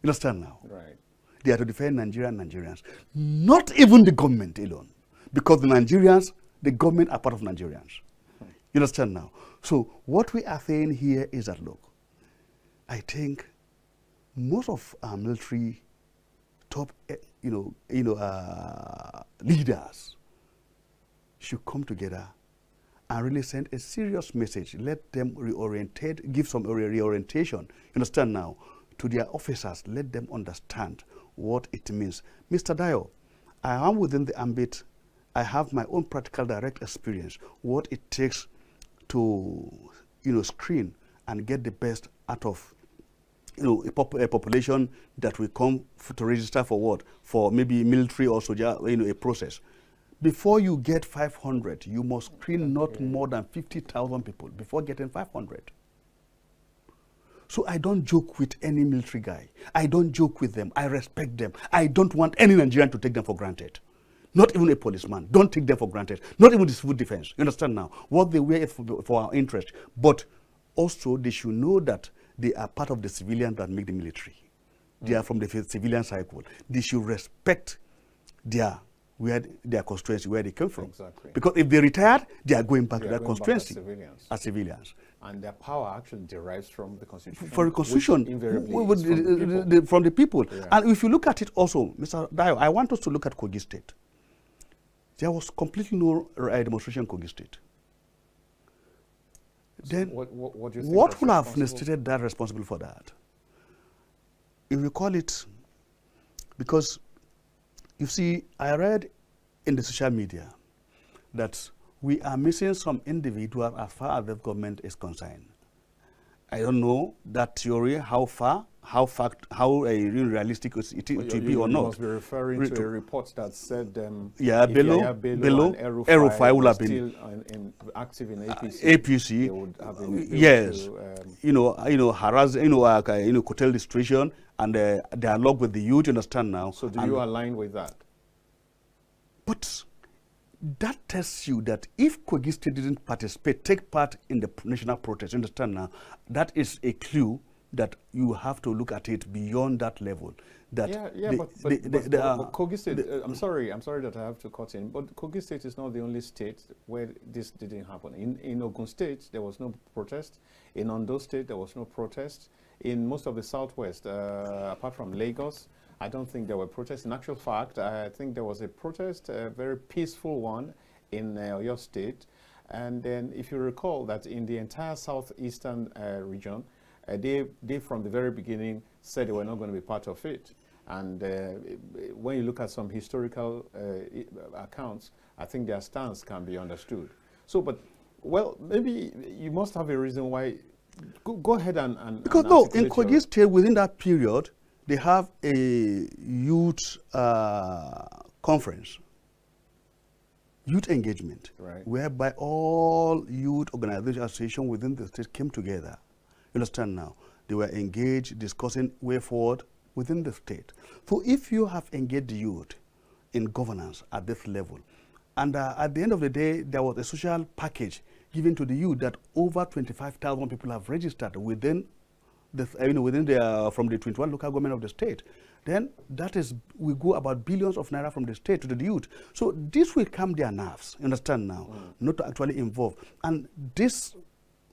[SPEAKER 2] understand now?
[SPEAKER 1] Right.
[SPEAKER 2] They are to defend Nigeria and Nigerians. Not even the government alone. Because the Nigerians, the government are part of Nigerians. You understand now? So what we are saying here is that, look, I think most of our military top, leaders should come together and really send a serious message. Let them reorientate, give some reorientation, you understand now, to their officers. Let them understand what it means. Mr. Dayo, I am within the ambit. I have my own practical direct experience, what it takes to, screen and get the best out of, a population that will come to register for what? For maybe military or soldier, a process. Before you get 500, you must screen not more than 50,000 people before getting 500. So I don't joke with any military guy. I don't joke with them. I respect them. I don't want any Nigerian to take them for granted. Not even a policeman. Don't take them for granted. Not even the civil defense. You understand now? What they wear is for our interest. But also they should know that they are part of the civilians that make the military. They are from the civilian cycle. They should respect their constituency, where they came from.
[SPEAKER 1] Exactly.
[SPEAKER 2] Because if they retired, they are going back to their constituency as civilians.
[SPEAKER 1] and their power actually derives from the Constitution.
[SPEAKER 2] For the Constitution,
[SPEAKER 1] invariably
[SPEAKER 2] from the people.
[SPEAKER 1] Yeah.
[SPEAKER 2] And if you look at it also, Mr. Dayo, I want us to look at Kogi State. There was completely no demonstration in Kogi State.
[SPEAKER 1] So
[SPEAKER 2] then
[SPEAKER 1] what do you think
[SPEAKER 2] what would have necessitated that responsible for that? If you call it, because you see, I read in the social media that we are missing some individuals as far as the government is concerned. I don't know that theory, how realistic it will be or not.
[SPEAKER 1] You must be referring to a report that said
[SPEAKER 2] Bello and Erufai will have been
[SPEAKER 1] still active in APC.
[SPEAKER 2] APC,
[SPEAKER 1] they would have been
[SPEAKER 2] yes,
[SPEAKER 1] to,
[SPEAKER 2] harass, curtail the situation and dialogue with the youth. You understand now?
[SPEAKER 1] So do you align with that?
[SPEAKER 2] But that tells you that if Kogi State didn't take part in the national protest, you understand now, that is a clue that you have to look at it beyond that level. That
[SPEAKER 1] but Kogi State, I'm sorry that I have to cut in, but Kogi State is not the only state where this didn't happen. In Ogun State, there was no protest. In Ondo State, there was no protest. In most of the southwest, apart from Lagos, I don't think there were protests. In actual fact, I think there was a protest, a very peaceful one in Oyo State. And then if you recall that in the entire southeastern region, they from the very beginning said they were not going to be part of it. And when you look at some historical accounts, I think their stance can be understood. So, but, well, maybe you must have a reason why. Go ahead and
[SPEAKER 2] because no, in Kogi State, within that period, they have a youth conference, youth engagement,
[SPEAKER 1] right,
[SPEAKER 2] whereby all youth organization association within the state came together. You understand now? They were engaged, discussing way forward within the state. So if you have engaged the youth in governance at this level, and at the end of the day, there was a social package given to the youth that over 25,000 people have registered within the, from the 21 local government of the state, then that is, we go about billions of naira from the state to the youth. So this will calm their nerves, you understand now, not to actually involve. And this,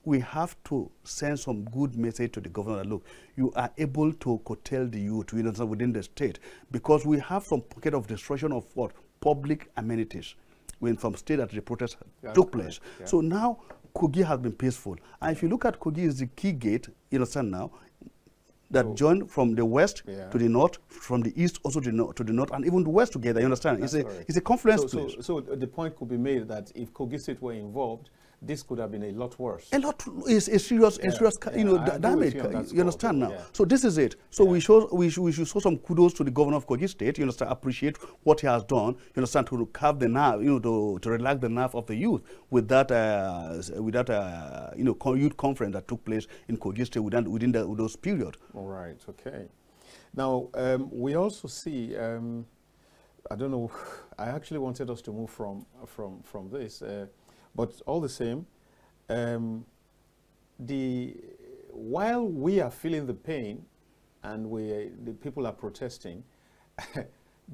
[SPEAKER 2] we have to send some good message to the governor that, look, you are able to curtail the youth within the state, because we have some pocket of destruction of what? Public amenities when some state that the protest took place. Yeah. So now Kogi has been peaceful. And if you look at Kogi, is the key gate, you understand now, that join from the west to the north, from the east also to the north, and even the west together, you understand? It's a confluence place.
[SPEAKER 1] So the point could be made that if Kogi State were involved, this could have been a lot worse.
[SPEAKER 2] A lot is a serious, damage. You understand now? Yeah. So this is it. So we should show some kudos to the governor of Kogi State. You understand? Appreciate what he has done. You understand? To carve the nerve, to relax the nerve of the youth with that, youth conference that took place in Kogi State within those period.
[SPEAKER 1] All right. Okay. Now we also see. I don't know. I actually wanted us to move from this. But all the same, while we are feeling the pain and the people are protesting,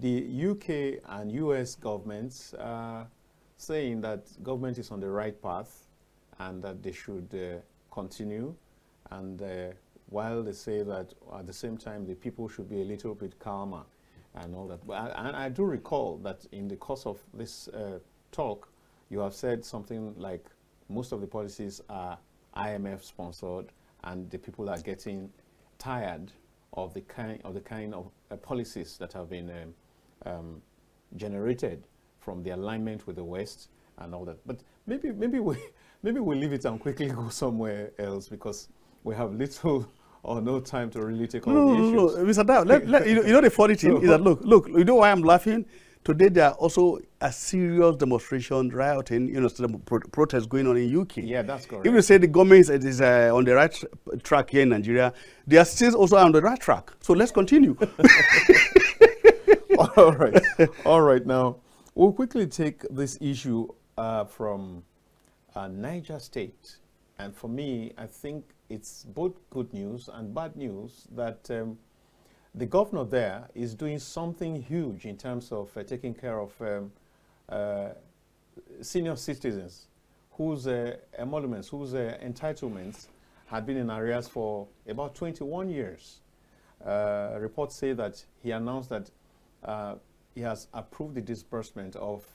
[SPEAKER 1] the UK and US governments are saying that government is on the right path and that they should continue. And while they say that at the same time, the people should be a little bit calmer and all that. And I do recall that in the course of this talk, you have said something like most of the policies are IMF sponsored, and the people are getting tired of the kind of policies that have been generated from the alignment with the West and all that. But maybe we leave it and quickly go somewhere else, because we have little or no time to really take all the issues.
[SPEAKER 2] No, Mr. Dayo, the funny thing is that look, you know why I'm laughing? Today there are also a serious demonstration, rioting, protests going on in UK.
[SPEAKER 1] Yeah, that's correct.
[SPEAKER 2] If you say the government is on the right track here in Nigeria, they are still also on the right track. So let's continue.
[SPEAKER 1] All right. All right. Now, we'll quickly take this issue from Niger State. And for me, I think it's both good news and bad news that the governor there is doing something huge in terms of taking care of senior citizens whose emoluments, whose entitlements had been in arrears for about 21 years. Reports say that he announced that he has approved the disbursement of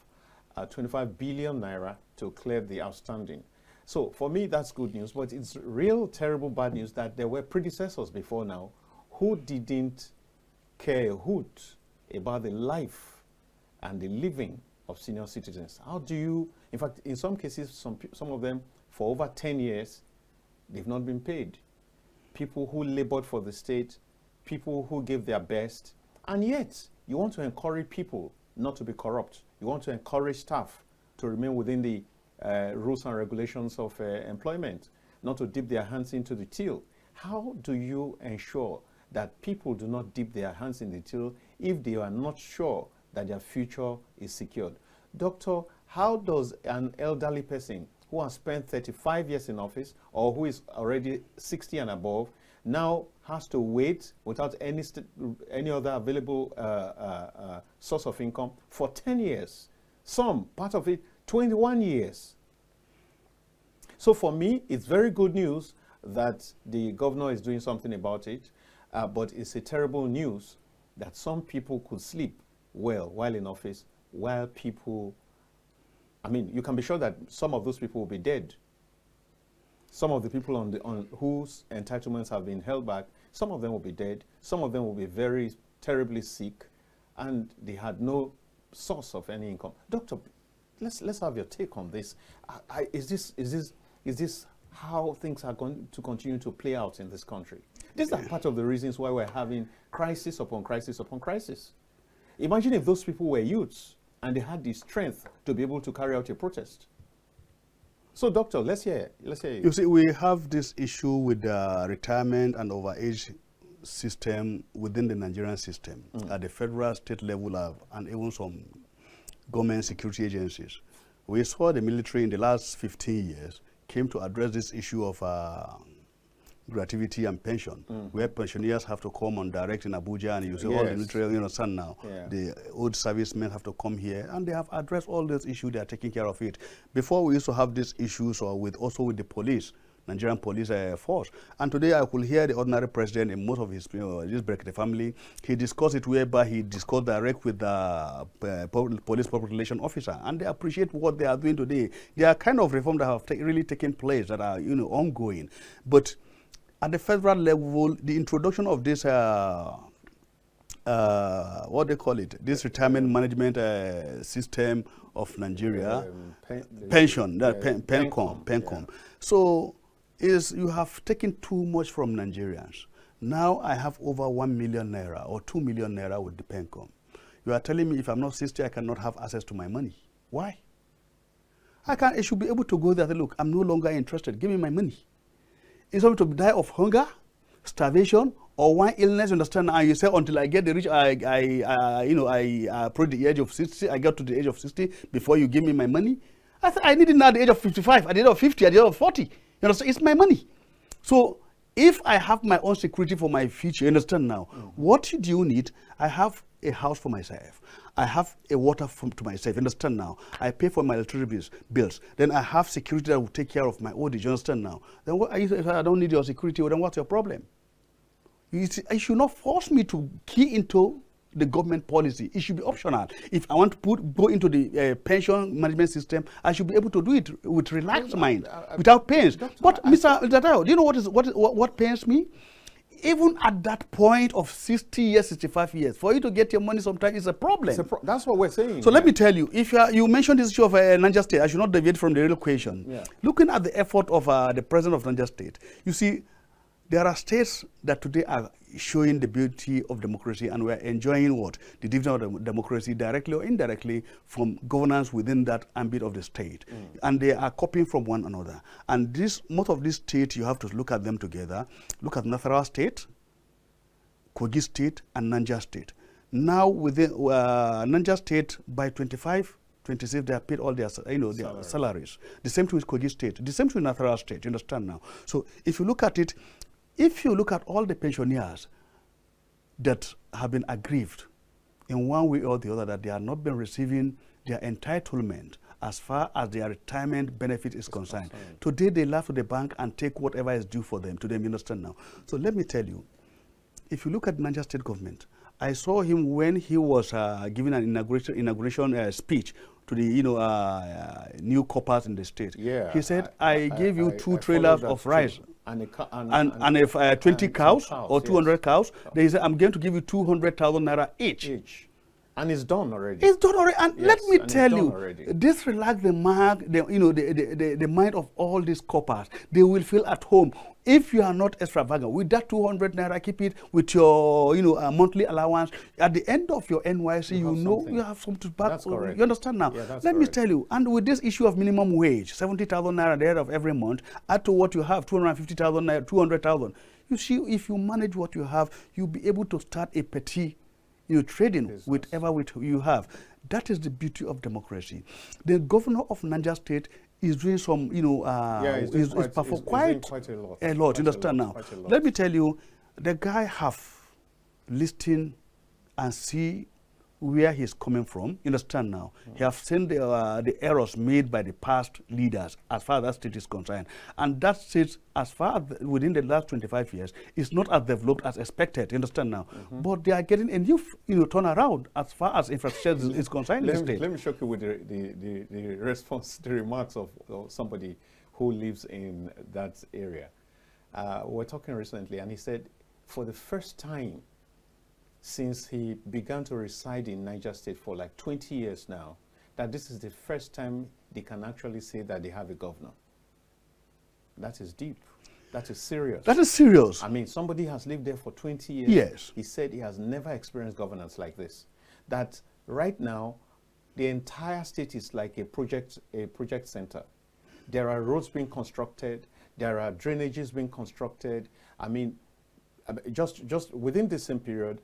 [SPEAKER 1] 25 billion naira to clear the outstanding. So for me, that's good news, but it's real terrible bad news that there were predecessors before now who didn't care a hoot about the life and the living of senior citizens. How do you, in fact, in some cases, some of them, for over 10 years, they've not been paid. People who labored for the state, people who gave their best, and yet you want to encourage people not to be corrupt. You want to encourage staff to remain within the rules and regulations of employment, not to dip their hands into the till. How do you ensure that people do not dip their hands in the till if they are not sure that their future is secured? Doctor, how does an elderly person who has spent 35 years in office or who is already 60 and above now has to wait without any other available source of income for 10 years? Some, part of it, 21 years. So for me, it's very good news that the governor is doing something about it, but it's a terrible news that some people could sleep well while in office, while people, I mean, you can be sure that some of those people will be dead. Some of the people on whose entitlements have been held back, some of them will be dead, some of them will be very terribly sick, and they had no source of any income. Doctor, let's have your take on this. Is this how things are going to continue to play out in this country? These are part of the reasons why we're having crisis upon crisis upon crisis. Imagine if those people were youths and they had the strength to be able to carry out a protest. So, doctor, let's hear you.
[SPEAKER 2] You see, we have this issue with the retirement and overage system within the Nigerian system at the federal, state level, and even some government security agencies. We saw the military in the last 15 years came to address this issue of gratuity and pension, where pensioners have to come on direct in Abuja, and you see all the military, you know, son now. The old servicemen have to come here, and they have addressed all those issues. They are taking care of it. Before, we used to have these issues, or also with the police, Nigerian police force. And today I could hear the ordinary president in most of his, this Brekete family, he discussed it whereby he discussed direct with the police public relation officer, and they appreciate what they are doing today. There are kind of reforms that have really taken place that are, you know, ongoing. But at the federal level, the introduction of this, what they call it, this retirement management system of Nigeria, pension, PENCOM. So, you have taken too much from Nigerians. Now I have over 1 million naira or 2 million naira with the PENCOM. You are telling me if I'm not 60, I cannot have access to my money. Why? I should be able to go there and say, look, I'm no longer interested. Give me my money. Is somebody to die of hunger, starvation, or one illness? Understand? And you say until I get the rich, I approach the age of 60. I got to the age of 60 before you give me my money. I need it now at the age of 55, at the age of 50, at the age of 40. You understand? It's my money. So if I have my own security for my future, you understand now? What do you need? I have a house for myself. I have a water to myself. You understand now? I pay for my electricity bills. Then I have security that will take care of my old age. You understand now? Then if I don't need your security, then what's your problem? You should not force me to key into the government policy. It should be optional. If I want to go into the pension management system, I should be able to do it with relaxed mind, without pains. But Mr. Dayo, do you know what pains me? Even at that point of 60 years, 65 years, for you to get your money sometimes is a problem.
[SPEAKER 1] That's what we're saying.
[SPEAKER 2] So let me tell you, if you mentioned this issue of Niger State, I should not deviate from the real question. Looking at the effort of the president of Niger State, you see, there are states that today are showing the beauty of democracy, and we're enjoying what? The dividend of democracy directly or indirectly from governance within that ambit of the state. And they are copying from one another. And most of these states, you have to look at them together. Look at Nasarawa State, Kogi State, and Niger State. Now, within Niger State, by 25, 26, they have paid all their, their salaries. The same thing with Kogi State. The same thing with Nasarawa State. You understand now? So if you look at it, if you look at all the pensioners that have been aggrieved in one way or the other, that they have not been receiving their entitlement as far as their retirement benefit is concerned. Today, they laugh to the bank and take whatever is due for them. To them, you understand now. So let me tell you, if you look at Niger State government, I saw him when he was giving an inauguration speech to the new coppers in the state.
[SPEAKER 1] Yeah,
[SPEAKER 2] he said, I gave you 2 trailers of rice and 20 cows or 200 cows. They said, I'm going to give you 200,000 naira each.
[SPEAKER 1] And it's done already.
[SPEAKER 2] It's done already. And let me tell you, this relax the mind of all these coppers. They will feel at home. If you are not extravagant, with that 200 naira, keep it with your monthly allowance. At the end of your NYC, you have something back.
[SPEAKER 1] That's correct.
[SPEAKER 2] You understand now?
[SPEAKER 1] Yeah,
[SPEAKER 2] let me tell you, and with this issue of minimum wage, 70,000 naira there of every month, add to what you have, 250,000 naira, 200,000. You see, if you manage what you have, you'll be able to start a petty trading whatever you have. That is the beauty of democracy. The governor of Niger State is doing some,
[SPEAKER 1] he's doing quite
[SPEAKER 2] a lot. You understand now? Let me tell you, the guy have listened and see where he's coming from. You understand now? He have seen the errors made by the past leaders as far as that state is concerned. And that state, as far as within the last 25 years, is not as developed as expected. You understand now? But they are getting a new turnaround as far as infrastructure is concerned.
[SPEAKER 1] Let me shock you with the response, the remarks of somebody who lives in that area. We were talking recently, and he said, for the first time since he began to reside in Niger State for like 20 years now, that this is the first time they can actually say that they have a governor. That is deep. That is serious.
[SPEAKER 2] That is serious.
[SPEAKER 1] I mean, somebody has lived there for 20 years.
[SPEAKER 2] Yes.
[SPEAKER 1] He said he has never experienced governance like this. That right now, the entire state is like a project center. There are roads being constructed. There are drainages being constructed. I mean, just within the same period,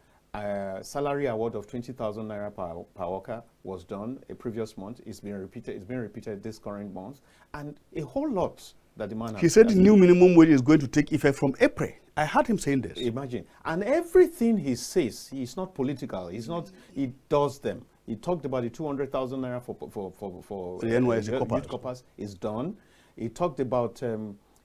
[SPEAKER 1] salary award of 20,000 naira per worker was done a previous month. It's been repeated this current month, and a whole lot that the man has.
[SPEAKER 2] He said the new minimum wage is going to take effect from April. I heard him saying this.
[SPEAKER 1] Imagine. And everything he says, he's not political. He's not. He does them. He talked about the 200,000 naira for
[SPEAKER 2] the NYC
[SPEAKER 1] coppers is done. He talked about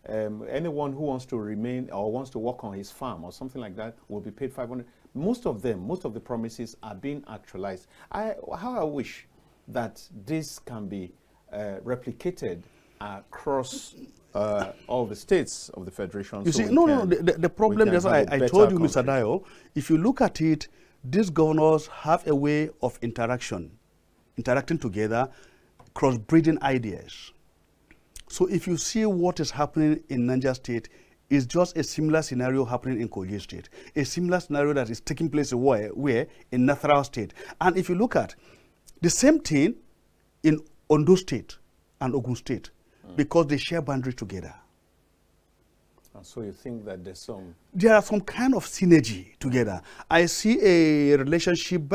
[SPEAKER 1] anyone who wants to remain or wants to work on his farm or something like that will be paid 500. Most of the promises are being actualized. How I wish that this can be replicated across all the states of the Federation.
[SPEAKER 2] You see, the problem is, I told you, Mr. Dayo, if you look at it, these governors have a way of interacting together, cross-breeding ideas. So if you see what is happening in Niger State, it's just a similar scenario happening in Kogi State, a similar scenario that is taking place where in Nasarawa State. And if you look at the same thing in Ondo State and Ogun State, because they share boundaries together.
[SPEAKER 1] And so you think that
[SPEAKER 2] there are some kind of synergy together. I see a relationship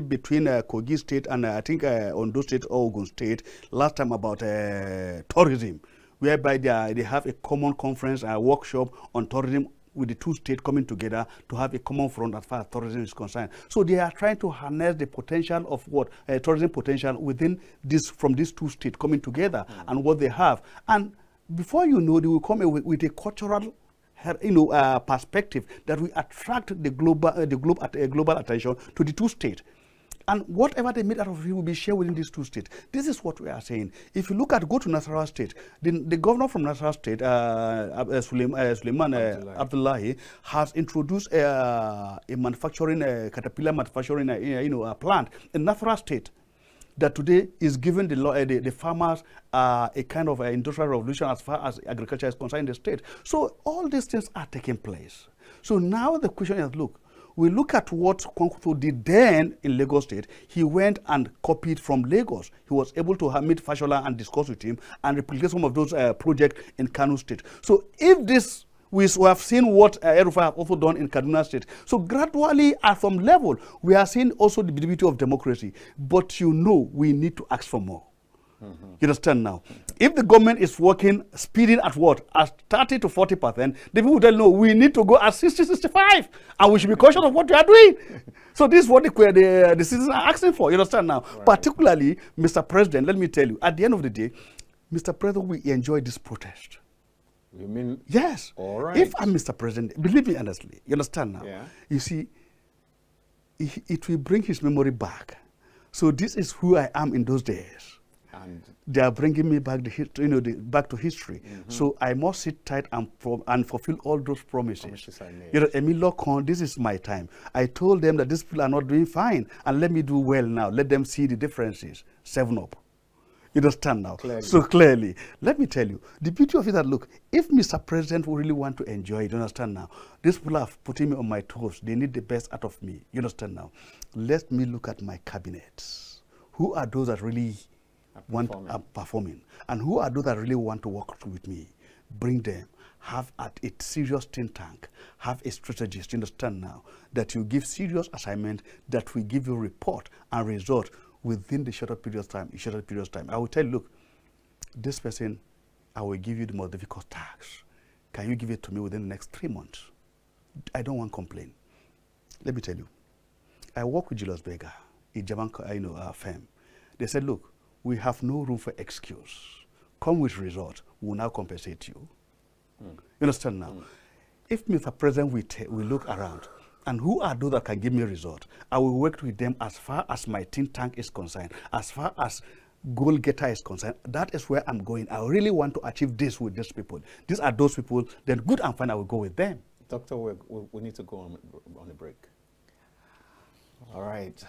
[SPEAKER 2] between Kogi State and I think Ondo State or Ogun State last time about tourism, whereby they have a common conference, a workshop on tourism with the two states coming together to have a common front as far as tourism is concerned. So they are trying to harness the potential of tourism potential within from these two states coming together and what they have. And before you know, they will come with a cultural perspective that will attract the global attention to the two states. And whatever they made out of it will be shared within these two states. This is what we are saying. If you go to Nasarawa State, the governor from Nasarawa State, Suleiman Abdullahi, has introduced a manufacturing, caterpillar manufacturing plant in Nasarawa State that today is giving the farmers a kind of industrial revolution as far as agriculture is concerned in the state. So all these things are taking place. So now the question is, look, we look at what Kwankwaso did then in Lagos State. He went and copied from Lagos. He was able to meet Fashola and discuss with him and replicate some of those projects in Kano State. So if this, we have seen what Erufa have also done in Kaduna State. So gradually, at some level, we are seeing also the beauty of democracy. But we need to ask for more. You understand now? If the government is working, speeding at what? At 30 to 40%, the people tell no, we need to go at 60, 65, and we should be cautious of what we are doing. So this is what the citizens are asking for. You understand now? Right. Particularly, Mr. President, let me tell you, at the end of the day, Mr. President, we enjoy this protest.
[SPEAKER 1] You mean?
[SPEAKER 2] Yes.
[SPEAKER 1] All right.
[SPEAKER 2] If I'm Mr. President, believe me honestly, you understand now?
[SPEAKER 1] Yeah.
[SPEAKER 2] You see, it will bring his memory back. So this is who I am in those days. And they are bringing me back back to history. So I must sit tight and fulfill all those promises. You know, Emilio Con, this is my time. I told them that these people are not doing fine, and let me do well now. Let them see the differences. 7-up. You understand now? Clearly. So clearly, let me tell you, the beauty of it that, look, if Mr. President will really want to enjoy it, you understand now? These people are putting me on my toes. They need the best out of me. You understand now? Let me look at my cabinets. Who are those that really are performing? And who are those that really want to work with me? Bring them. Have a serious think tank. Have a strategist. You understand now? That you give serious assignment, that we give you report and result within the shorter period of time. I will tell you, look, this person, I will give you the most difficult task. Can you give it to me within the next 3 months? I don't want to complain. Let me tell you, I work with Julius Berger, a German firm. They said, look, we have no room for excuse. Come with result, we will now compensate you. You understand now? If Mr. President, we look around, and who are those that can give me a result? I will work with them as far as my think tank is concerned, as far as goal getter is concerned. That is where I'm going. I really want to achieve this with these people. These are those people, then good and fine, I will go with them.
[SPEAKER 1] Doctor, we need to go on a break. All right.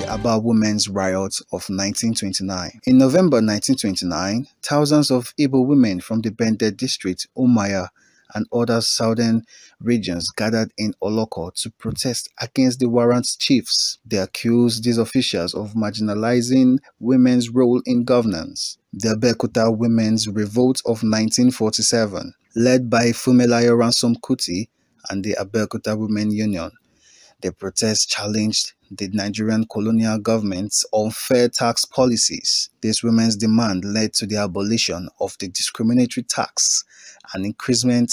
[SPEAKER 3] About women's riot of 1929. In November 1929, thousands of Igbo women from the Bende district, Umuahia, and other southern regions gathered in Oloko to protest against the warrant chiefs. They accused these officials of marginalizing women's role in governance. The Abeokuta Women's Revolt of 1947, led by Funmilayo Ransom Kuti and the Abeokuta Women Union. The protest challenged the Nigerian colonial government's unfair tax policies. This women's demand led to the abolition of the discriminatory tax and increasement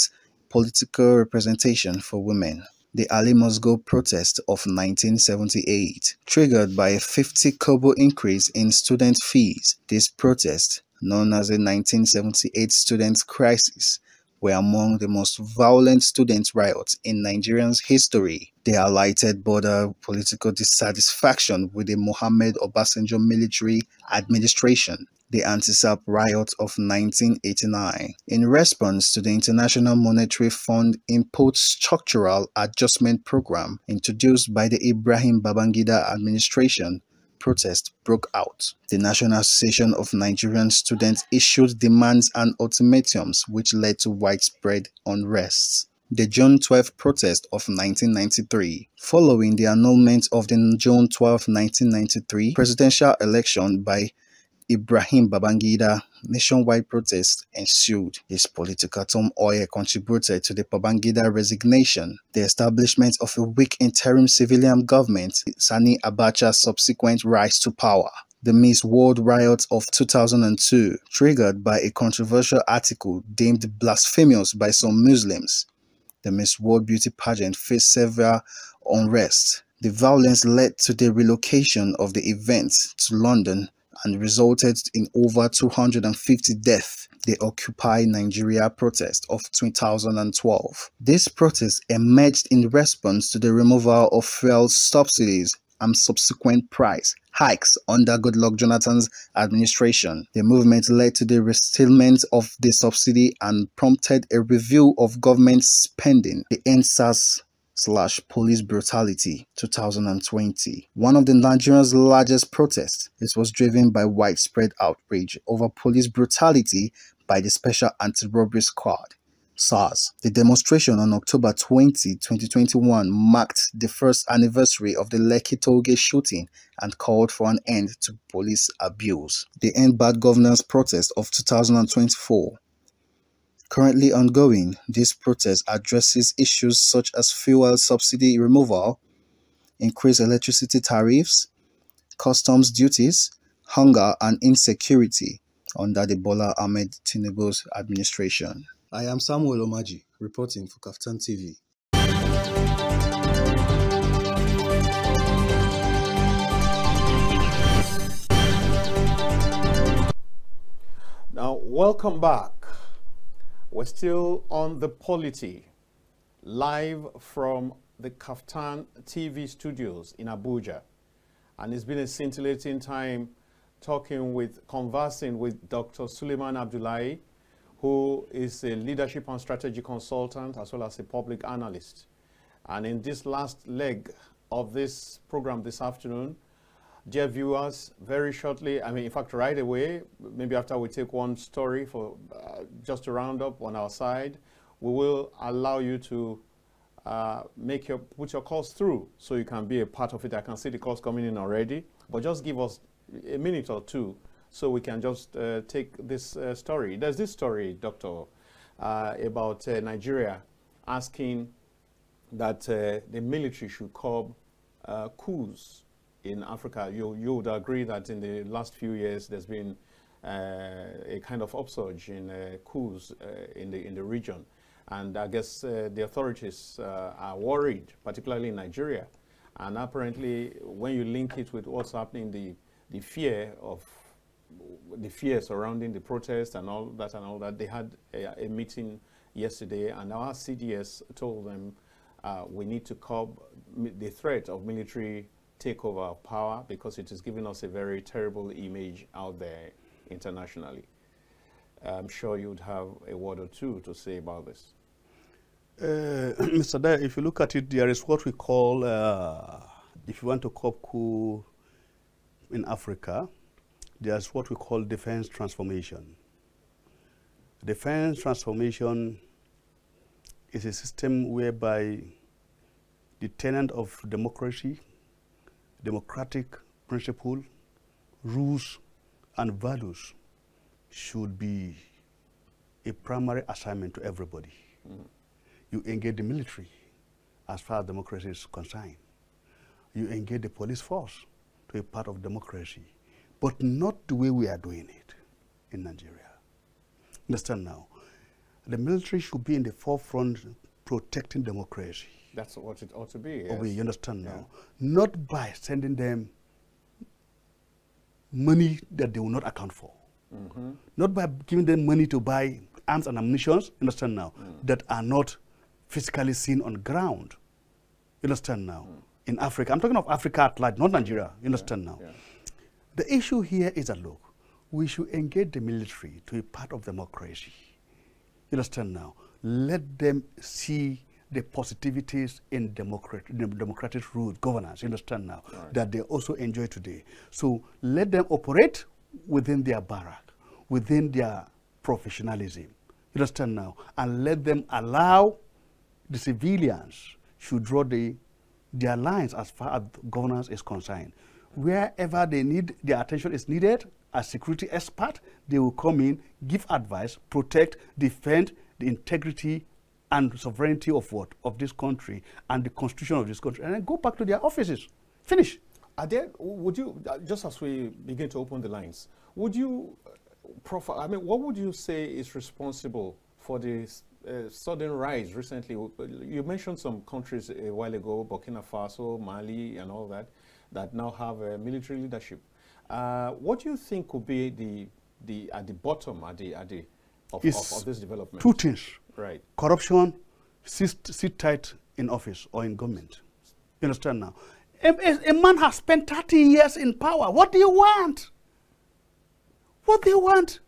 [SPEAKER 3] political representation for women. The Ali Must Go protest of 1978, triggered by a 50 kobo increase in student fees. This protest, known as the 1978 student crisis, were among the most violent student riots in Nigeria's history. They highlighted broader political dissatisfaction with the Mohammed Obasanjo military administration. The anti-SAP riot of 1989. In response to the International Monetary Fund imposed structural adjustment program introduced by the Ibrahim Babangida administration, protest broke out. The National Association of Nigerian Students issued demands and ultimatums which led to widespread unrest. The June 12 protest of 1993. Following the annulment of the June 12, 1993 presidential election by Ibrahim Babangida, nationwide protests ensued. This political turmoil contributed to the Babangida resignation, the establishment of a weak interim civilian government, Sani Abacha's subsequent rise to power. The Miss World riot of 2002, triggered by a controversial article deemed blasphemous by some Muslims. The Miss World beauty pageant faced severe unrest. The violence led to the relocation of the event to London and resulted in over 250 deaths. The Occupy Nigeria protest of 2012. This protest emerged in response to the removal of fuel subsidies and subsequent price hikes under Goodluck Jonathan's administration. The movement led to the restatement of the subsidy and prompted a review of government spending. The EndSARS/police brutality 2020. One of the Nigeria's largest protests. This was driven by widespread outrage over police brutality by the Special Anti-Robbery Squad, SARS. The demonstration on October 20, 2021 marked the first anniversary of the Lekki Tollgate shooting and called for an end to police abuse. The End Bad Governance protest of 2024. Currently ongoing, this protest addresses issues such as fuel subsidy removal, increased electricity tariffs, customs duties, hunger and insecurity under the Bola Ahmed Tinubu's administration. I am Samuel Omaji, reporting for KAFTAN TV.
[SPEAKER 1] Now, welcome back. We're still on the POLITY, live from the KAFTAN TV studios in Abuja. And it's been a scintillating time conversing with Dr. Suleiman Abdullahi, who is a leadership and strategy consultant as well as a public analyst. And in this last leg of this program this afternoon, dear viewers, very shortly, in fact, right away, maybe after we take one story for just to round up on our side, we will allow you to put your calls through so you can be a part of it. I can see the calls coming in already, but just give us a minute or two so we can just take this story. There's this story, Doctor, about Nigeria asking that the military should curb coups in Africa. You would agree that in the last few years there's been a kind of upsurge in coups in the region, and I guess the authorities are worried, particularly in Nigeria. And apparently, when you link it with what's happening, the fear surrounding the protest and all that, they had a meeting yesterday, and our CDS told them we need to curb the threat of military takeover of power because it is giving us a very terrible image out there internationally. I'm sure you'd have a word or two to say about this.
[SPEAKER 2] Mr. Dayo, if you look at it, there is what we call, if you want to curb coup in Africa, there's what we call defense transformation. Defense transformation is a system whereby the tenet of democracy, democratic principle, rules, and values should be a primary assignment to everybody. Mm. You engage the military as far as democracy is concerned. You engage the police force to a part of democracy, but not the way we are doing it in Nigeria. Understand now? The military should be in the forefront protecting democracy.
[SPEAKER 1] That's what it ought to be, yes.
[SPEAKER 2] You understand now? Not by sending them money that they will not account for. Mm-hmm. Not by giving them money to buy arms and ammunition, understand now, that are not physically seen on ground. You understand now? In Africa, I'm talking of Africa at large, not Nigeria. You understand now? Yeah. The issue here is that, look, we should engage the military to a part of democracy. You understand now? Let them see the positivities in democratic rule, governance, you understand now, that they also enjoy today. So let them operate within their barrack, within their professionalism, you understand now, and let them allow the civilians should draw their lines as far as governance is concerned. Wherever they need their attention is needed, as security expert, they will come in, give advice, protect, defend the integrity and sovereignty of what? Of this country and the constitution of this country, and then go back to their offices. Finish.
[SPEAKER 1] Would you, just as we begin to open the lines, would you, what would you say is responsible for this sudden rise recently? You mentioned some countries a while ago, Burkina Faso, Mali, and all that, that now have military leadership. What do you think could be at the bottom of this development?
[SPEAKER 2] Two things.
[SPEAKER 1] Right.
[SPEAKER 2] Corruption, sit tight in office or in government. You understand now? A man has spent 30 years in power. What do you want? What do you want?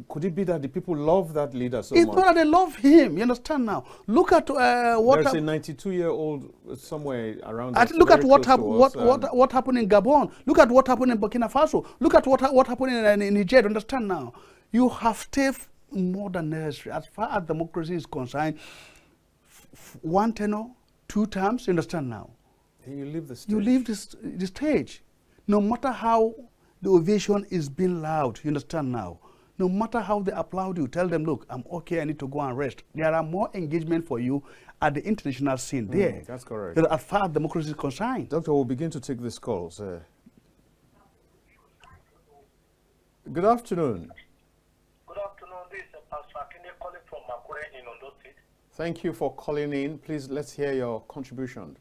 [SPEAKER 1] Could it be that the people love that leader so much?
[SPEAKER 2] It's not that they love him. You understand now? Look at what...
[SPEAKER 1] There's a 92-year-old somewhere around...
[SPEAKER 2] Look at what happened in Gabon. Look at what happened in Burkina Faso. Look at what happened in Niger. Understand now? You have stayed more than necessary. As far as democracy is concerned, one tenure, 2 terms, you understand now?
[SPEAKER 1] You leave the stage.
[SPEAKER 2] You leave the stage. No matter how the ovation is being loud, you understand now? No matter how they applaud you, tell them, look, I'm okay, I need to go and rest. There are more engagement for you at the international scene there.
[SPEAKER 1] That's correct.
[SPEAKER 2] As far as democracy is concerned.
[SPEAKER 1] Doctor, we'll begin to take these calls. Good afternoon.
[SPEAKER 4] Good afternoon. This is Pastor Akinde calling from Makure in Ondo State.
[SPEAKER 1] Thank you for calling in. Please, let's hear your contribution.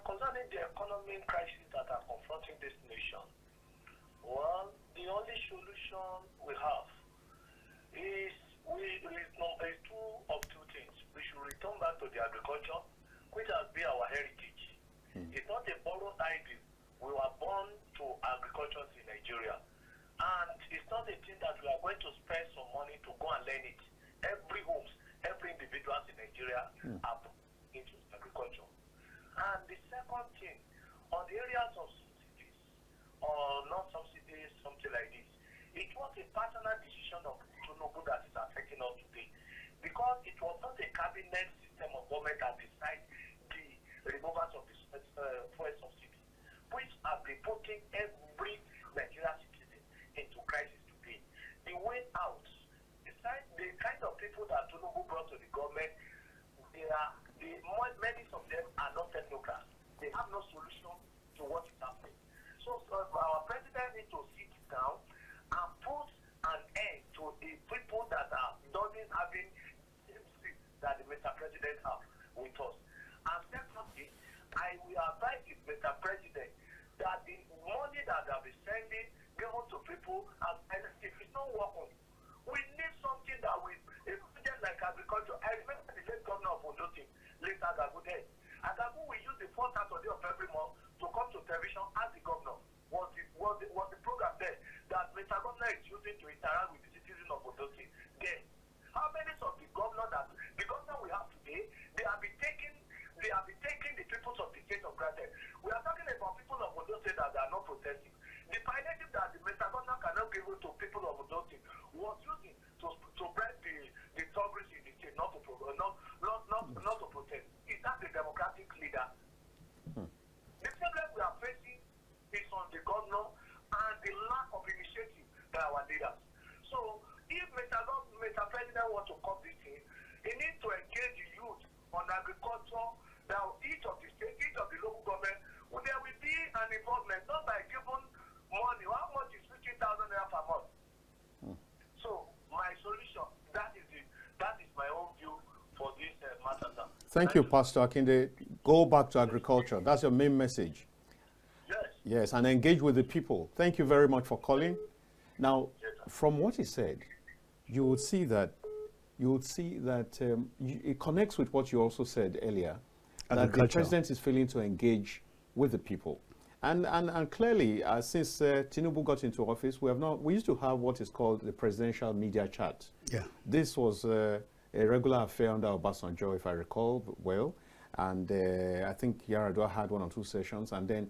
[SPEAKER 4] Concerning the economic crisis that are confronting this nation, well, the only solution we have is two things. We should return back to the agriculture, which has been our heritage. It's not a borrowed idea. We were born to agriculture in Nigeria. And it's not a thing that we are going to spend some money to go and learn it. Every homes, every individual in Nigeria are into agriculture. And the second thing, on the areas of subsidies, or not subsidies, something like this, it was a personal decision of Tinubu that is affecting us today. Because it was not a cabinet system of government that decided the removals of the fuel subsidy, which have been putting every Nigerian citizen into crisis today. The way out, the kind of people that Tinubu brought to the government, many of them are not technocrats. They have no solution to what is happening. So our president needs to sit down and put an end to the people that are doesn't having that the Mr. President have with us. And secondly, I will advise the Mr. President that the money that they have been sending given to people, and if it's not working, we need something that will, just like agriculture. I remember the late governor of Ondo State, late Agagu then. Agagu will use the 4th Saturday of every month to come to television as the governor. Was the program there that Mr. Governor is using to interact with the citizens of Ondo State then? How many of the governor we have today, they have been taking the people of the state of granted. We are talking about people of Ondo State that are not protesting. The palliative that the Mr. Governor cannot give to people of Ondo State was using to break the tourists in the state, not to protest. Is that the democratic leader? The problem we are facing is on the governor and the lack of initiative by our leaders. So if Mr. President wants to come this thing, he needs to engage the youth on agriculture. Now each of the state, each of the local government, there will be an involvement, not by giving money. How much is 15,000 naira per month? So my solution, that is my own view for this matter.
[SPEAKER 1] Thank you, Pastor Akinde. Go back to agriculture. That's your main message.
[SPEAKER 4] Yes.
[SPEAKER 1] Yes, and engage with the people. Thank you very much for calling. Now, from what he said, you would see that it connects with what you also said earlier, that the president is failing to engage with the people. And clearly, since Tinubu got into office, we used to have what is called the presidential media chat. Yeah. This was a regular affair under Obasanjo, if I recall well. And I think Yar'Adua had 1 or 2 sessions, and then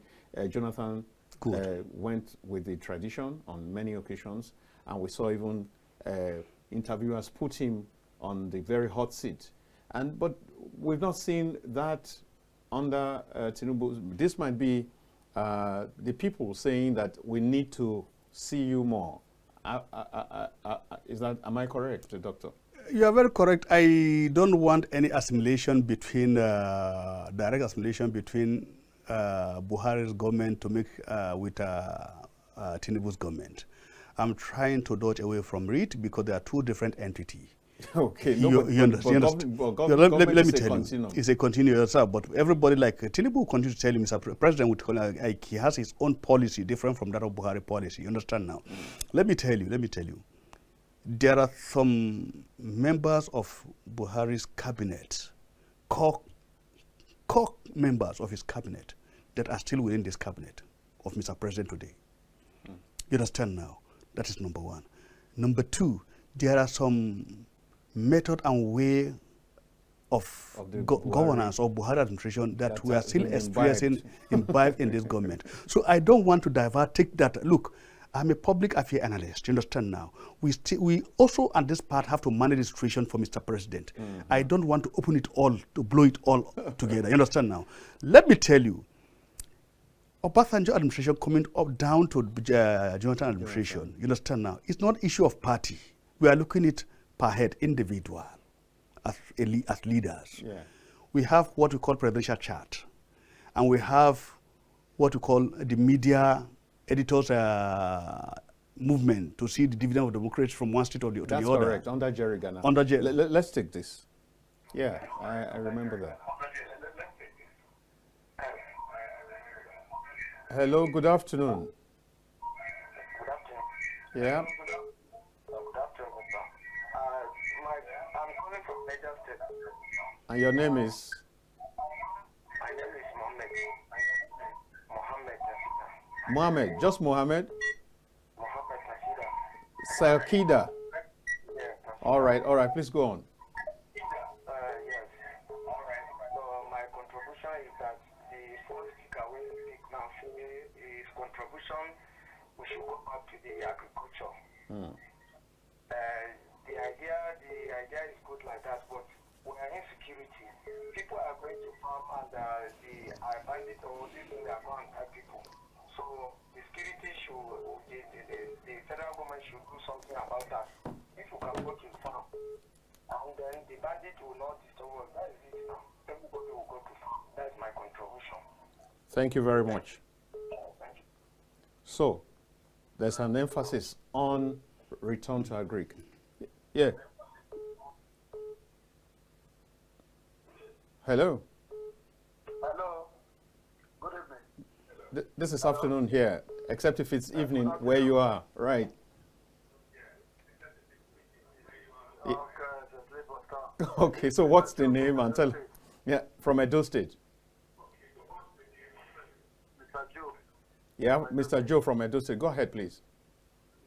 [SPEAKER 1] Jonathan went with the tradition on many occasions, and we saw even interviewers put him on the very hot seat. But we've not seen that under Tinubu. This might be the people saying that we need to see you more. Am I correct, Doctor?
[SPEAKER 2] You are very correct. I don't want any assimilation between, direct assimilation between Buhari's government to make with Tinubu's government. I'm trying to dodge away from it because they are 2 different entities.
[SPEAKER 1] Okay,
[SPEAKER 2] you understand? Let me tell you, it's a continuous, but everybody like Tinubu continues to tell him, Mr. President, like he has his own policy different from that of Buhari policy. You understand now? Let me tell you. There are some members of Buhari's cabinet, core members of his cabinet, that are still within this cabinet of Mr. President today. You understand now? That is number 1. Number 2, there are some method and way of governance of Buhari administration that we are still experiencing imbibed in this government. So I don't want to take that. Look, I'm a public affairs analyst, you understand now. We also, at this part, have to manage the situation for Mr. President. I don't want to open it all, to blow it all together, you understand now. Let me tell you, Obasanjo administration coming up down to Jonathan administration, you understand now, it's not issue of party. We are looking at per head, individual, as leaders.
[SPEAKER 1] Yeah.
[SPEAKER 2] We have what we call presidential chart, and we have what we call the media editors movement to see the dividend of democracy from one state to the other.
[SPEAKER 1] That's correct, under Jerry Ghana.
[SPEAKER 2] Under Jerry.
[SPEAKER 1] Let's take this. Yeah, I remember that. Hello, good afternoon.
[SPEAKER 4] Good afternoon.
[SPEAKER 1] Yeah.
[SPEAKER 4] Good afternoon, sir. I'm calling from Niger State.
[SPEAKER 1] And your name is?
[SPEAKER 4] My name is Mohammed.
[SPEAKER 1] Mohammed, just Mohammed?
[SPEAKER 4] Mohammed Tashida.
[SPEAKER 1] Sakida.
[SPEAKER 4] Yes.
[SPEAKER 1] All right, please go on.
[SPEAKER 4] Yes. So my contribution is that the first speaker will speak now. His contribution, we should go back to the agriculture. The idea is good like that, but we are insecurity. People are going to farm and they are bandits or this thing, they are going to attack people. So the security the federal government should do something about that. If you can go to the farm, and then the bandit will not disturb us. That is it now. Everybody will go to farm. That's my contribution.
[SPEAKER 1] Thank you very much.
[SPEAKER 4] Thank you.
[SPEAKER 1] So, there's an emphasis on return to agric. Yeah. Hello.
[SPEAKER 4] Hello. Good evening.
[SPEAKER 1] This is afternoon here, except if it's evening where you are, right? Okay, so what's the name and tell? Yeah, from Edo State.
[SPEAKER 4] Mr. Joe.
[SPEAKER 1] Yeah, Mr. Joe from Edo State. Go ahead, please.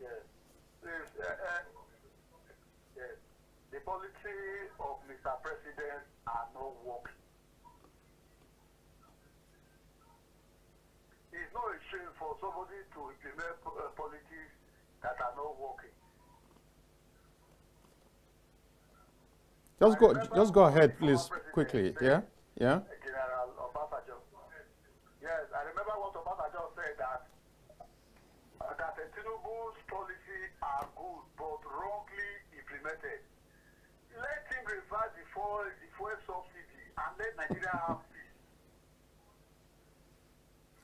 [SPEAKER 4] Yes. Yes. The policy of Mr. President are not working. It's not a shame for somebody to implement policies that are not working.
[SPEAKER 1] Just go ahead, please, quickly. Yeah, yeah.
[SPEAKER 4] General Obasanjo. Yes, I remember what Obasanjo said that the Tinubu's policy are good but wrongly implemented. Let him reverse the fuel subsidy and let Nigeria have peace.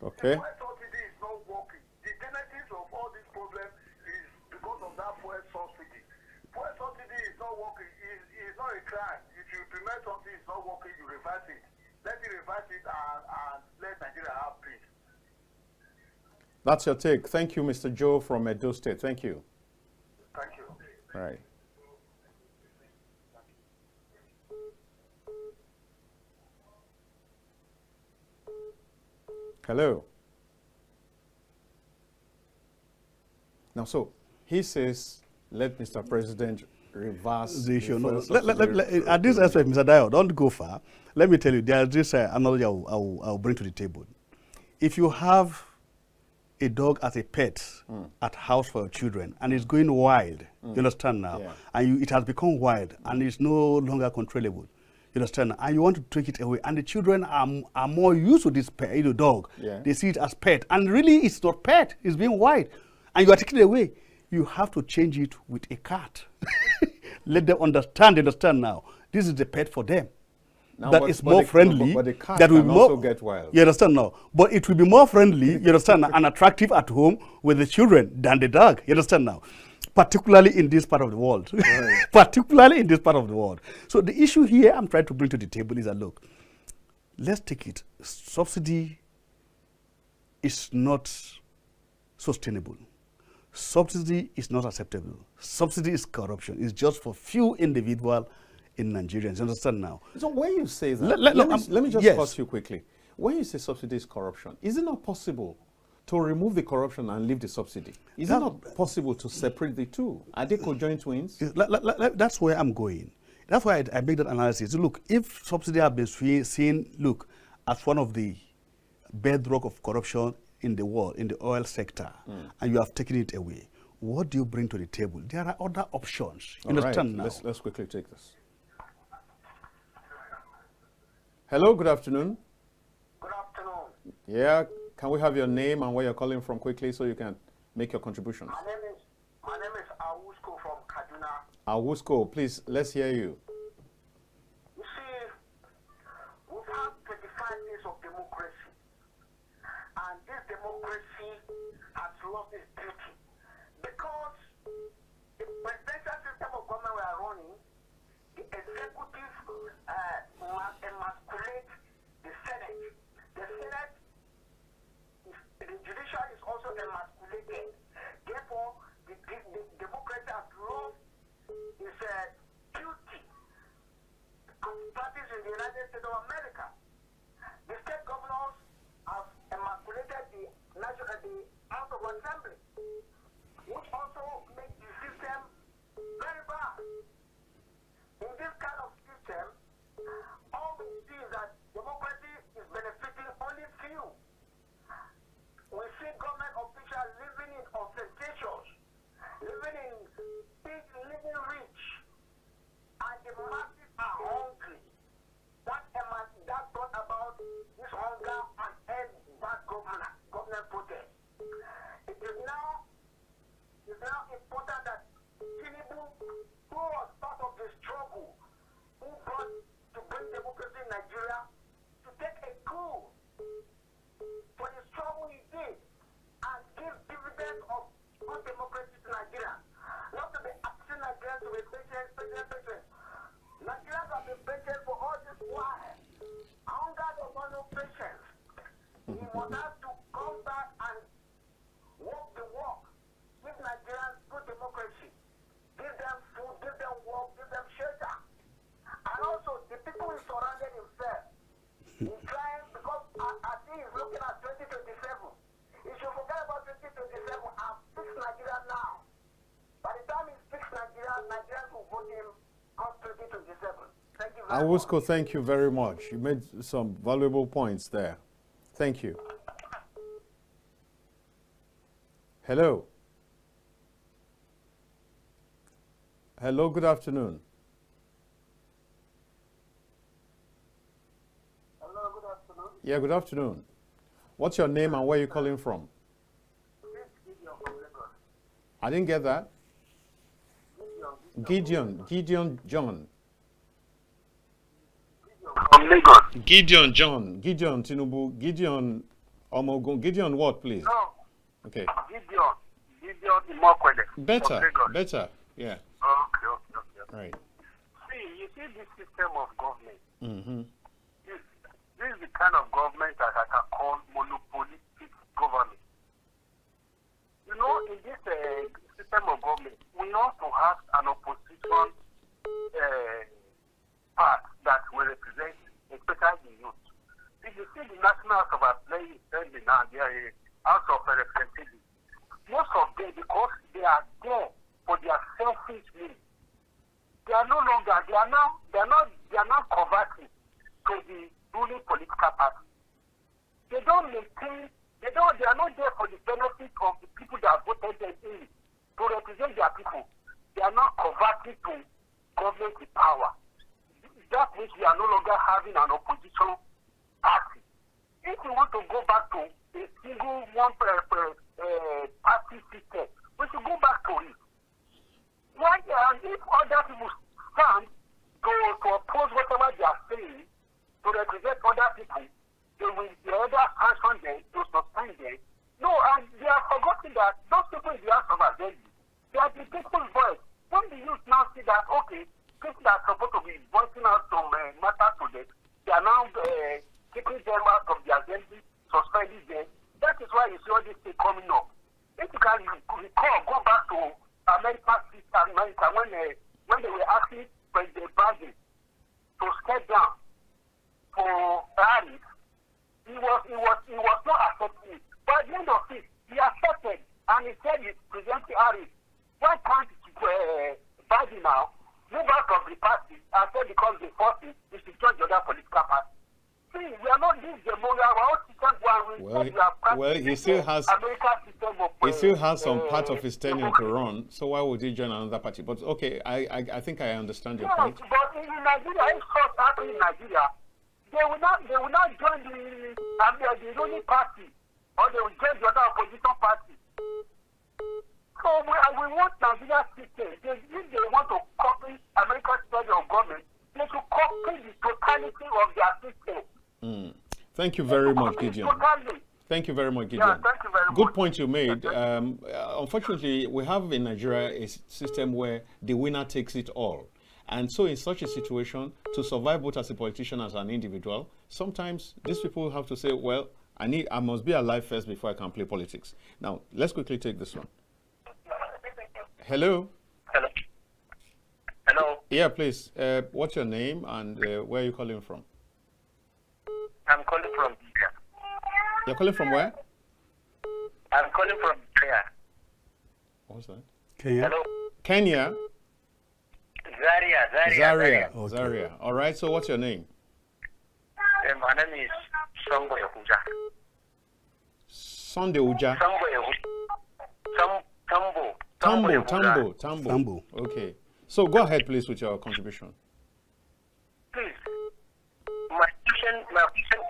[SPEAKER 1] Okay.
[SPEAKER 4] The fuel subsidy is not working. The genesis of all these problems is because of that fuel subsidy. Fuel subsidy is not working. It's not a crime. If you implement something is not working, you reverse it. Let it reverse it and let Nigeria have peace.
[SPEAKER 1] That's your take. Thank you, Mr. Joe from Edo State. Thank you.
[SPEAKER 4] Thank you.
[SPEAKER 1] All right. Hello. Now, so he says, let Mr. President reverse
[SPEAKER 2] the issue.
[SPEAKER 1] the
[SPEAKER 2] No,
[SPEAKER 1] first
[SPEAKER 2] at this aspect, Mr. Dayo, don't go far. Let me tell you, there is this analogy I'll bring to the table. If you have a dog as a pet at house for your children and it's going wild, you understand now,
[SPEAKER 1] Yeah.
[SPEAKER 2] and it has become wild and it's no longer controllable, you understand, and you want to take it away, and the children are more used to this pet, the dog.
[SPEAKER 1] Yeah.
[SPEAKER 2] They see it as pet, and really it's not pet, it's being wild, and you are taking it away. You have to change it with a cat. Let them understand now. This is the pet for them.
[SPEAKER 1] Now,
[SPEAKER 2] That is more friendly.
[SPEAKER 1] But the cat
[SPEAKER 2] that will
[SPEAKER 1] can
[SPEAKER 2] more,
[SPEAKER 1] also get wild.
[SPEAKER 2] You understand now? But it will be more friendly, you understand, and attractive at home with the children than the dog. You understand now? Particularly in this part of the world.
[SPEAKER 1] Right.
[SPEAKER 2] Particularly in this part of the world. So the issue here I'm trying to bring to the table is that, look, let's take it. Subsidy is not sustainable. Subsidy is not acceptable. Subsidy is corruption. It's just for few individuals in Nigerians. You understand now?
[SPEAKER 1] So when you say that,
[SPEAKER 2] Let
[SPEAKER 1] me just
[SPEAKER 2] yes.
[SPEAKER 1] pause you quickly. When you say subsidy is corruption, is it not possible to remove the corruption and leave the subsidy? Is it not possible to separate the two? Are they conjoined twins?
[SPEAKER 2] That's where I'm going. That's why I make that analysis. Look, if subsidy have been seen, look, as one of the bedrock of corruption in the world, in the oil sector, and you have taken it away. What do you bring to the table? There are other options. You understand now?
[SPEAKER 1] Let's quickly take this. Hello, good afternoon.
[SPEAKER 4] Good afternoon.
[SPEAKER 1] Yeah, can we have your name and where you're calling from quickly so you can make your contributions?
[SPEAKER 4] My name is Awusko from Kaduna.
[SPEAKER 1] Awusko, please, let's hear you.
[SPEAKER 4] You see, we've had 25 years of democracy, and this democracy has lost its beauty because the presidential system of government we are running, the executive emasculate the Senate. The Senate, the judiciary is also emasculated. Therefore, the democracy has lost its beauty as practiced in the United States of America. The state governors have emasculated the House of Assembly, which also makes the system very bad. In this kind of system, all we see is that democracy is benefiting only few. We see government officials living in ostentatious, living in big, living rich, and the masses are hungry. That brought about this hunger and end bad government protest. It is now important that Tinubu, who was part of the struggle, who brought to bring democracy in Nigeria, to take a coup for the struggle he did and give dividends of good democracy to Nigeria. Not to be asking Nigerians to be patient. Nigerians have been patient for all this while. Hunger does not know patience. We must have to come back and walk the walk. Give Nigerians good democracy. Give them food, give them work, give them shelter. And also, the people who surrounded himself, he's trying, because I think he's looking at 2027. He should forget about 2027 and fix Nigeria now. By the time he fixes Nigeria, Nigerians will vote him on 2027. Thank you very much.
[SPEAKER 1] Awusko, thank you very much. You made some valuable points there. Thank you. Hello. Hello, good afternoon.
[SPEAKER 4] Hello, good afternoon.
[SPEAKER 1] Yeah, good afternoon. What's your name and where are you calling from? I didn't get that. Gideon John.
[SPEAKER 4] From Lagos.
[SPEAKER 1] Gideon John. Gideon Tinubu. Gideon Omoogun. Gideon what, please?
[SPEAKER 4] No.
[SPEAKER 1] Okay.
[SPEAKER 4] Gideon Imokwede.
[SPEAKER 1] Better. Yeah.
[SPEAKER 4] Okay.
[SPEAKER 1] Right.
[SPEAKER 4] See, you see this system of government.
[SPEAKER 1] Mm-hmm.
[SPEAKER 4] This is the kind of government that I can call monopolistic government. You know, in this system of government, we also have an opposition part that will represent, especially the youth. If you see the National House of Assembly now, they are a House of Representatives. Most of them, because they are there for their selfish needs, they are no longer. They are now converting to the ruling political party. They don't maintain. They are not there for the benefit of the people that voted them in to represent their people. They are now converting to government with power. That means we are no longer having an opposition party. If we want to go back to a single one party system, we should go back to it. Why? And if other people stand to oppose whatever they are saying, to represent other people, they will either sanction them, to suspend them. No, and they are forgetting that those people in the House of Assembly, they are the people's voice. When the youth now see that, okay, people that are supposed to be voicing out some matters to them, they are now keeping them out of the assembly, suspending them. That is why you see all this thing coming up. If you can recall, go back to America when they were asking President Biden to step down for Harris, he was not accepting it. But at the end of it, he accepted and he said he's presenting Harris. Why can't Biden now move out of the party and say because they forced it, he should join the other political party? see, we are not this
[SPEAKER 1] Well, he still has some part of his tenure to run. So why would he join another party? But okay, I think I understand your point.
[SPEAKER 4] But in Nigeria, if what's happening in Nigeria, they will not join the ruling party, or they will join the other opposition party. So we want Nigeria system. If they want to copy America's federal government, they should copy the totality of their system.
[SPEAKER 1] Thank you very much, Gideon. Thank you very much, Gideon.
[SPEAKER 4] Yeah, thank you very much.
[SPEAKER 1] Good point you made. Unfortunately, we have in Nigeria a system where the winner takes it all. And so in such a situation, to survive both as a politician as an individual, sometimes these people have to say, well, I must be alive first before I can play politics. Now, let's quickly take this one. Hello?
[SPEAKER 4] Hello? Hello?
[SPEAKER 1] Yeah, please. What's your name and where are you calling from?
[SPEAKER 4] I'm calling from Kenya.
[SPEAKER 1] You're calling from where?
[SPEAKER 4] I'm calling from Kenya.
[SPEAKER 1] What's that?
[SPEAKER 2] Kenya?
[SPEAKER 4] Hello?
[SPEAKER 1] Kenya?
[SPEAKER 4] Zaria.
[SPEAKER 1] Okay. Zaria. All right, so what's your name?
[SPEAKER 4] My name is Sambo Yahuja.
[SPEAKER 1] Sunday Uja. Tambo. Okay. So go ahead, please, with your contribution.
[SPEAKER 4] Please. My question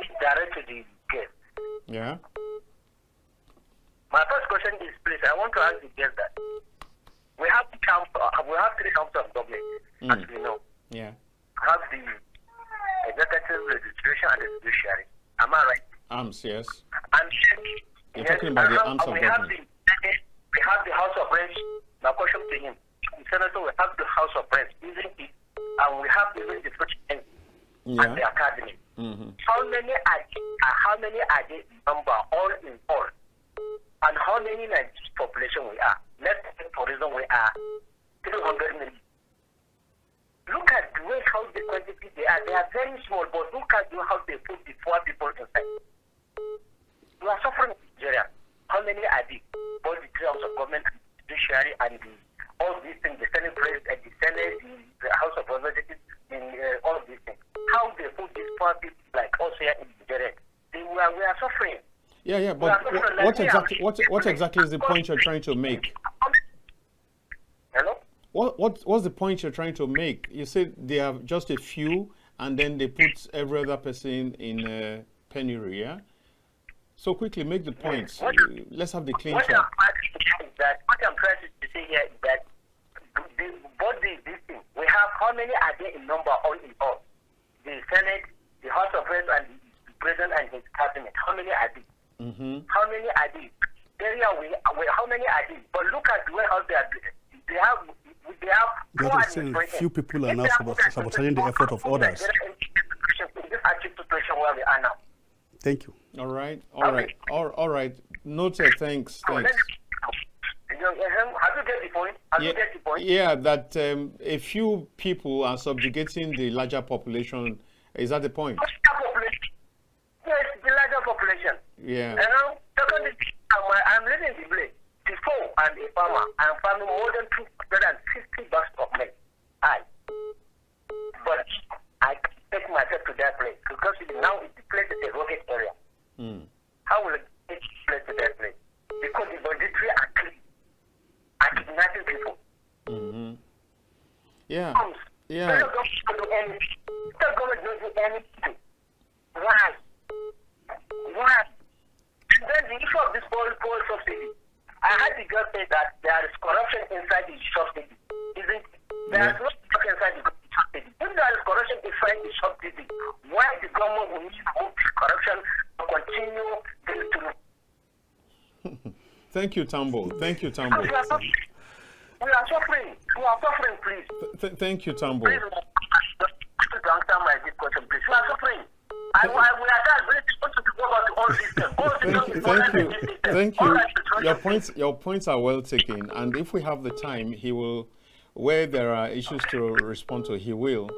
[SPEAKER 4] is directed to the guest.
[SPEAKER 1] Yeah.
[SPEAKER 4] My first question is, please, I want to ask the guest that we have three councils of government, as we know.
[SPEAKER 1] Yeah.
[SPEAKER 4] We have the executive, legislation, and the judiciary. Am I right?
[SPEAKER 1] Arms, yes.
[SPEAKER 4] And
[SPEAKER 1] You're talking about the arms of government.
[SPEAKER 4] We have the House of Reps. My question to him, Senator, we have the House of Reps, isn't it? And we have even the president and the academy. How many are they number all in all? And how many Nigerian population we are? Let's say for reason we are 300 million. Look at the way how the quantity they are. They are very small, but look at how they put the poor people inside. We are suffering in Nigeria. How many are they? All the three houses of government, the judiciary, and all these things, the Senate President, the Senate, the House of Representatives, all these things. How they put these poor people like us here in Nigeria. We are suffering.
[SPEAKER 1] Yeah, but what exactly is the point you're trying to make?
[SPEAKER 4] Hello?
[SPEAKER 1] What's the point you're trying to make? You said they have just a few, and then they put every other person in penury, yeah? So quickly, make the points. Let's have the clean shot.
[SPEAKER 4] What I'm trying to say here is that this thing, we have how many are there in number all in all? The Senate, the House of Reps, and the President and his cabinet. How many are there? How many are they? How many are they? But look at the way how they are. They have
[SPEAKER 2] few people are now sabotaging the effort of others. Thank you.
[SPEAKER 1] All right. Noted. Thanks.
[SPEAKER 4] Have you get the point?
[SPEAKER 1] Yeah, that a few people are subjugating the larger population. Is that the point?
[SPEAKER 4] Yes, the larger population.
[SPEAKER 1] Yeah.
[SPEAKER 4] And now, secondly, I'm living in the village. Before I'm a farmer, I'm farming more than 250 bags of milk. But I take myself to that place because now the place is a rugged area. How will I take place to that place? Because the banditry are clean. I'm kidnapping people.
[SPEAKER 1] Yeah.
[SPEAKER 4] The government don't do anything. Why? And then the issue of this fuel subsidy. I heard the girl say that there is corruption inside the subsidy. Isn't it? There is no corruption inside the subsidy. If there is corruption inside the subsidy, why the government will need to move corruption to continue to...
[SPEAKER 1] Thank you, Tambo.
[SPEAKER 4] We are suffering. Please.
[SPEAKER 1] Thank you, Tambo.
[SPEAKER 4] Please, to answer my question, please. We are suffering.
[SPEAKER 1] Thank you. Your points are well taken, and if we have the time, he will, where there are issues to respond to, he will.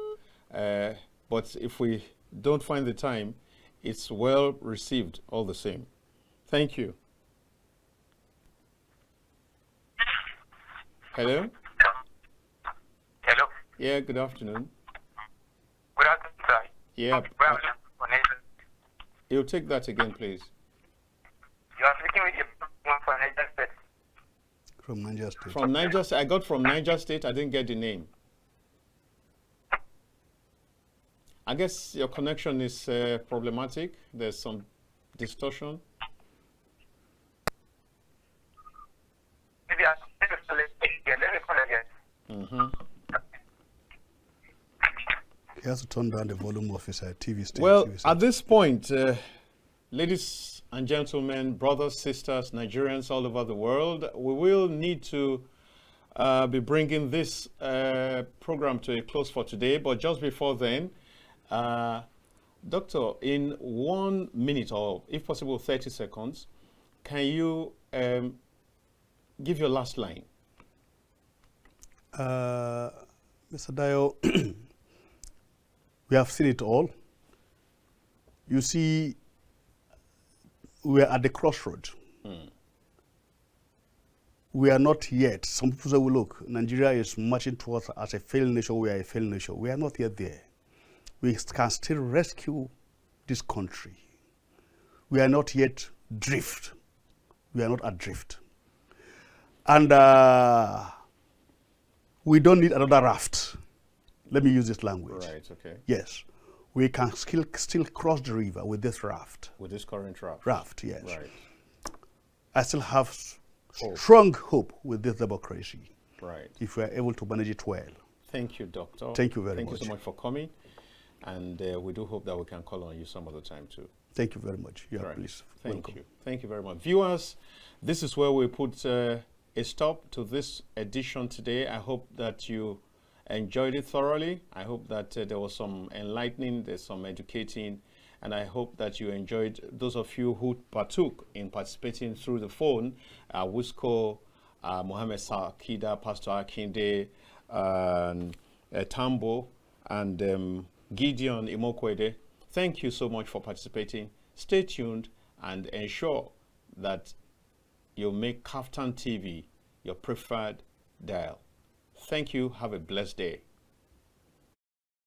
[SPEAKER 1] But if we don't find the time, it's well received all the same. Thank you. Hello?
[SPEAKER 5] Hello?
[SPEAKER 1] Yeah, good afternoon.
[SPEAKER 5] Good afternoon, sir.
[SPEAKER 1] Yeah. You take that again, please.
[SPEAKER 4] You are speaking with a from Niger State.
[SPEAKER 2] From Niger State.
[SPEAKER 1] From Niger State. I got from Niger State. I didn't get the name. I guess your connection is problematic. There's some distortion.
[SPEAKER 4] Maybe let me call again.
[SPEAKER 2] He has to turn down the volume of his TV station.
[SPEAKER 1] Well, at this point, ladies and gentlemen, brothers, sisters, Nigerians all over the world, we will need to be bringing this program to a close for today. But just before then, Doctor, in 1 minute or, if possible, 30 seconds, can you give your last line?
[SPEAKER 2] Mr. Dayo, we have seen it all. You see, we are at the crossroad. We are not yet. Some people say, well, look, Nigeria is marching towards as a failed nation. We are a failed nation. We are not yet there. We can still rescue this country. We are not yet drift. We are not adrift. And we don't need another raft. Let me use this language.
[SPEAKER 1] Right, okay.
[SPEAKER 2] Yes. We can still cross the river with this raft.
[SPEAKER 1] With this current raft.
[SPEAKER 2] Raft, yes.
[SPEAKER 1] Right.
[SPEAKER 2] I still have strong hope with this democracy.
[SPEAKER 1] Right.
[SPEAKER 2] If we are able to manage it well.
[SPEAKER 1] Thank you, Doctor.
[SPEAKER 2] Thank you very much.
[SPEAKER 1] Thank you so much for coming. And we do hope that we can call on you some other time too.
[SPEAKER 2] Thank you very much. You are
[SPEAKER 1] right.
[SPEAKER 2] please.
[SPEAKER 1] Thank
[SPEAKER 2] Welcome.
[SPEAKER 1] you. Thank you very much. Viewers, this is where we put a stop to this edition today. I hope that you enjoyed it thoroughly. I hope that there was some enlightening, there's some educating, and I hope that you enjoyed, those of you who partook in participating through the phone, Wusko, Mohammed Sakida, Pastor Akinde, Tambo, and Gideon Imokwede. Thank you so much for participating. Stay tuned and ensure that you make KAFTAN TV your preferred dial. Thank you. Have a blessed day.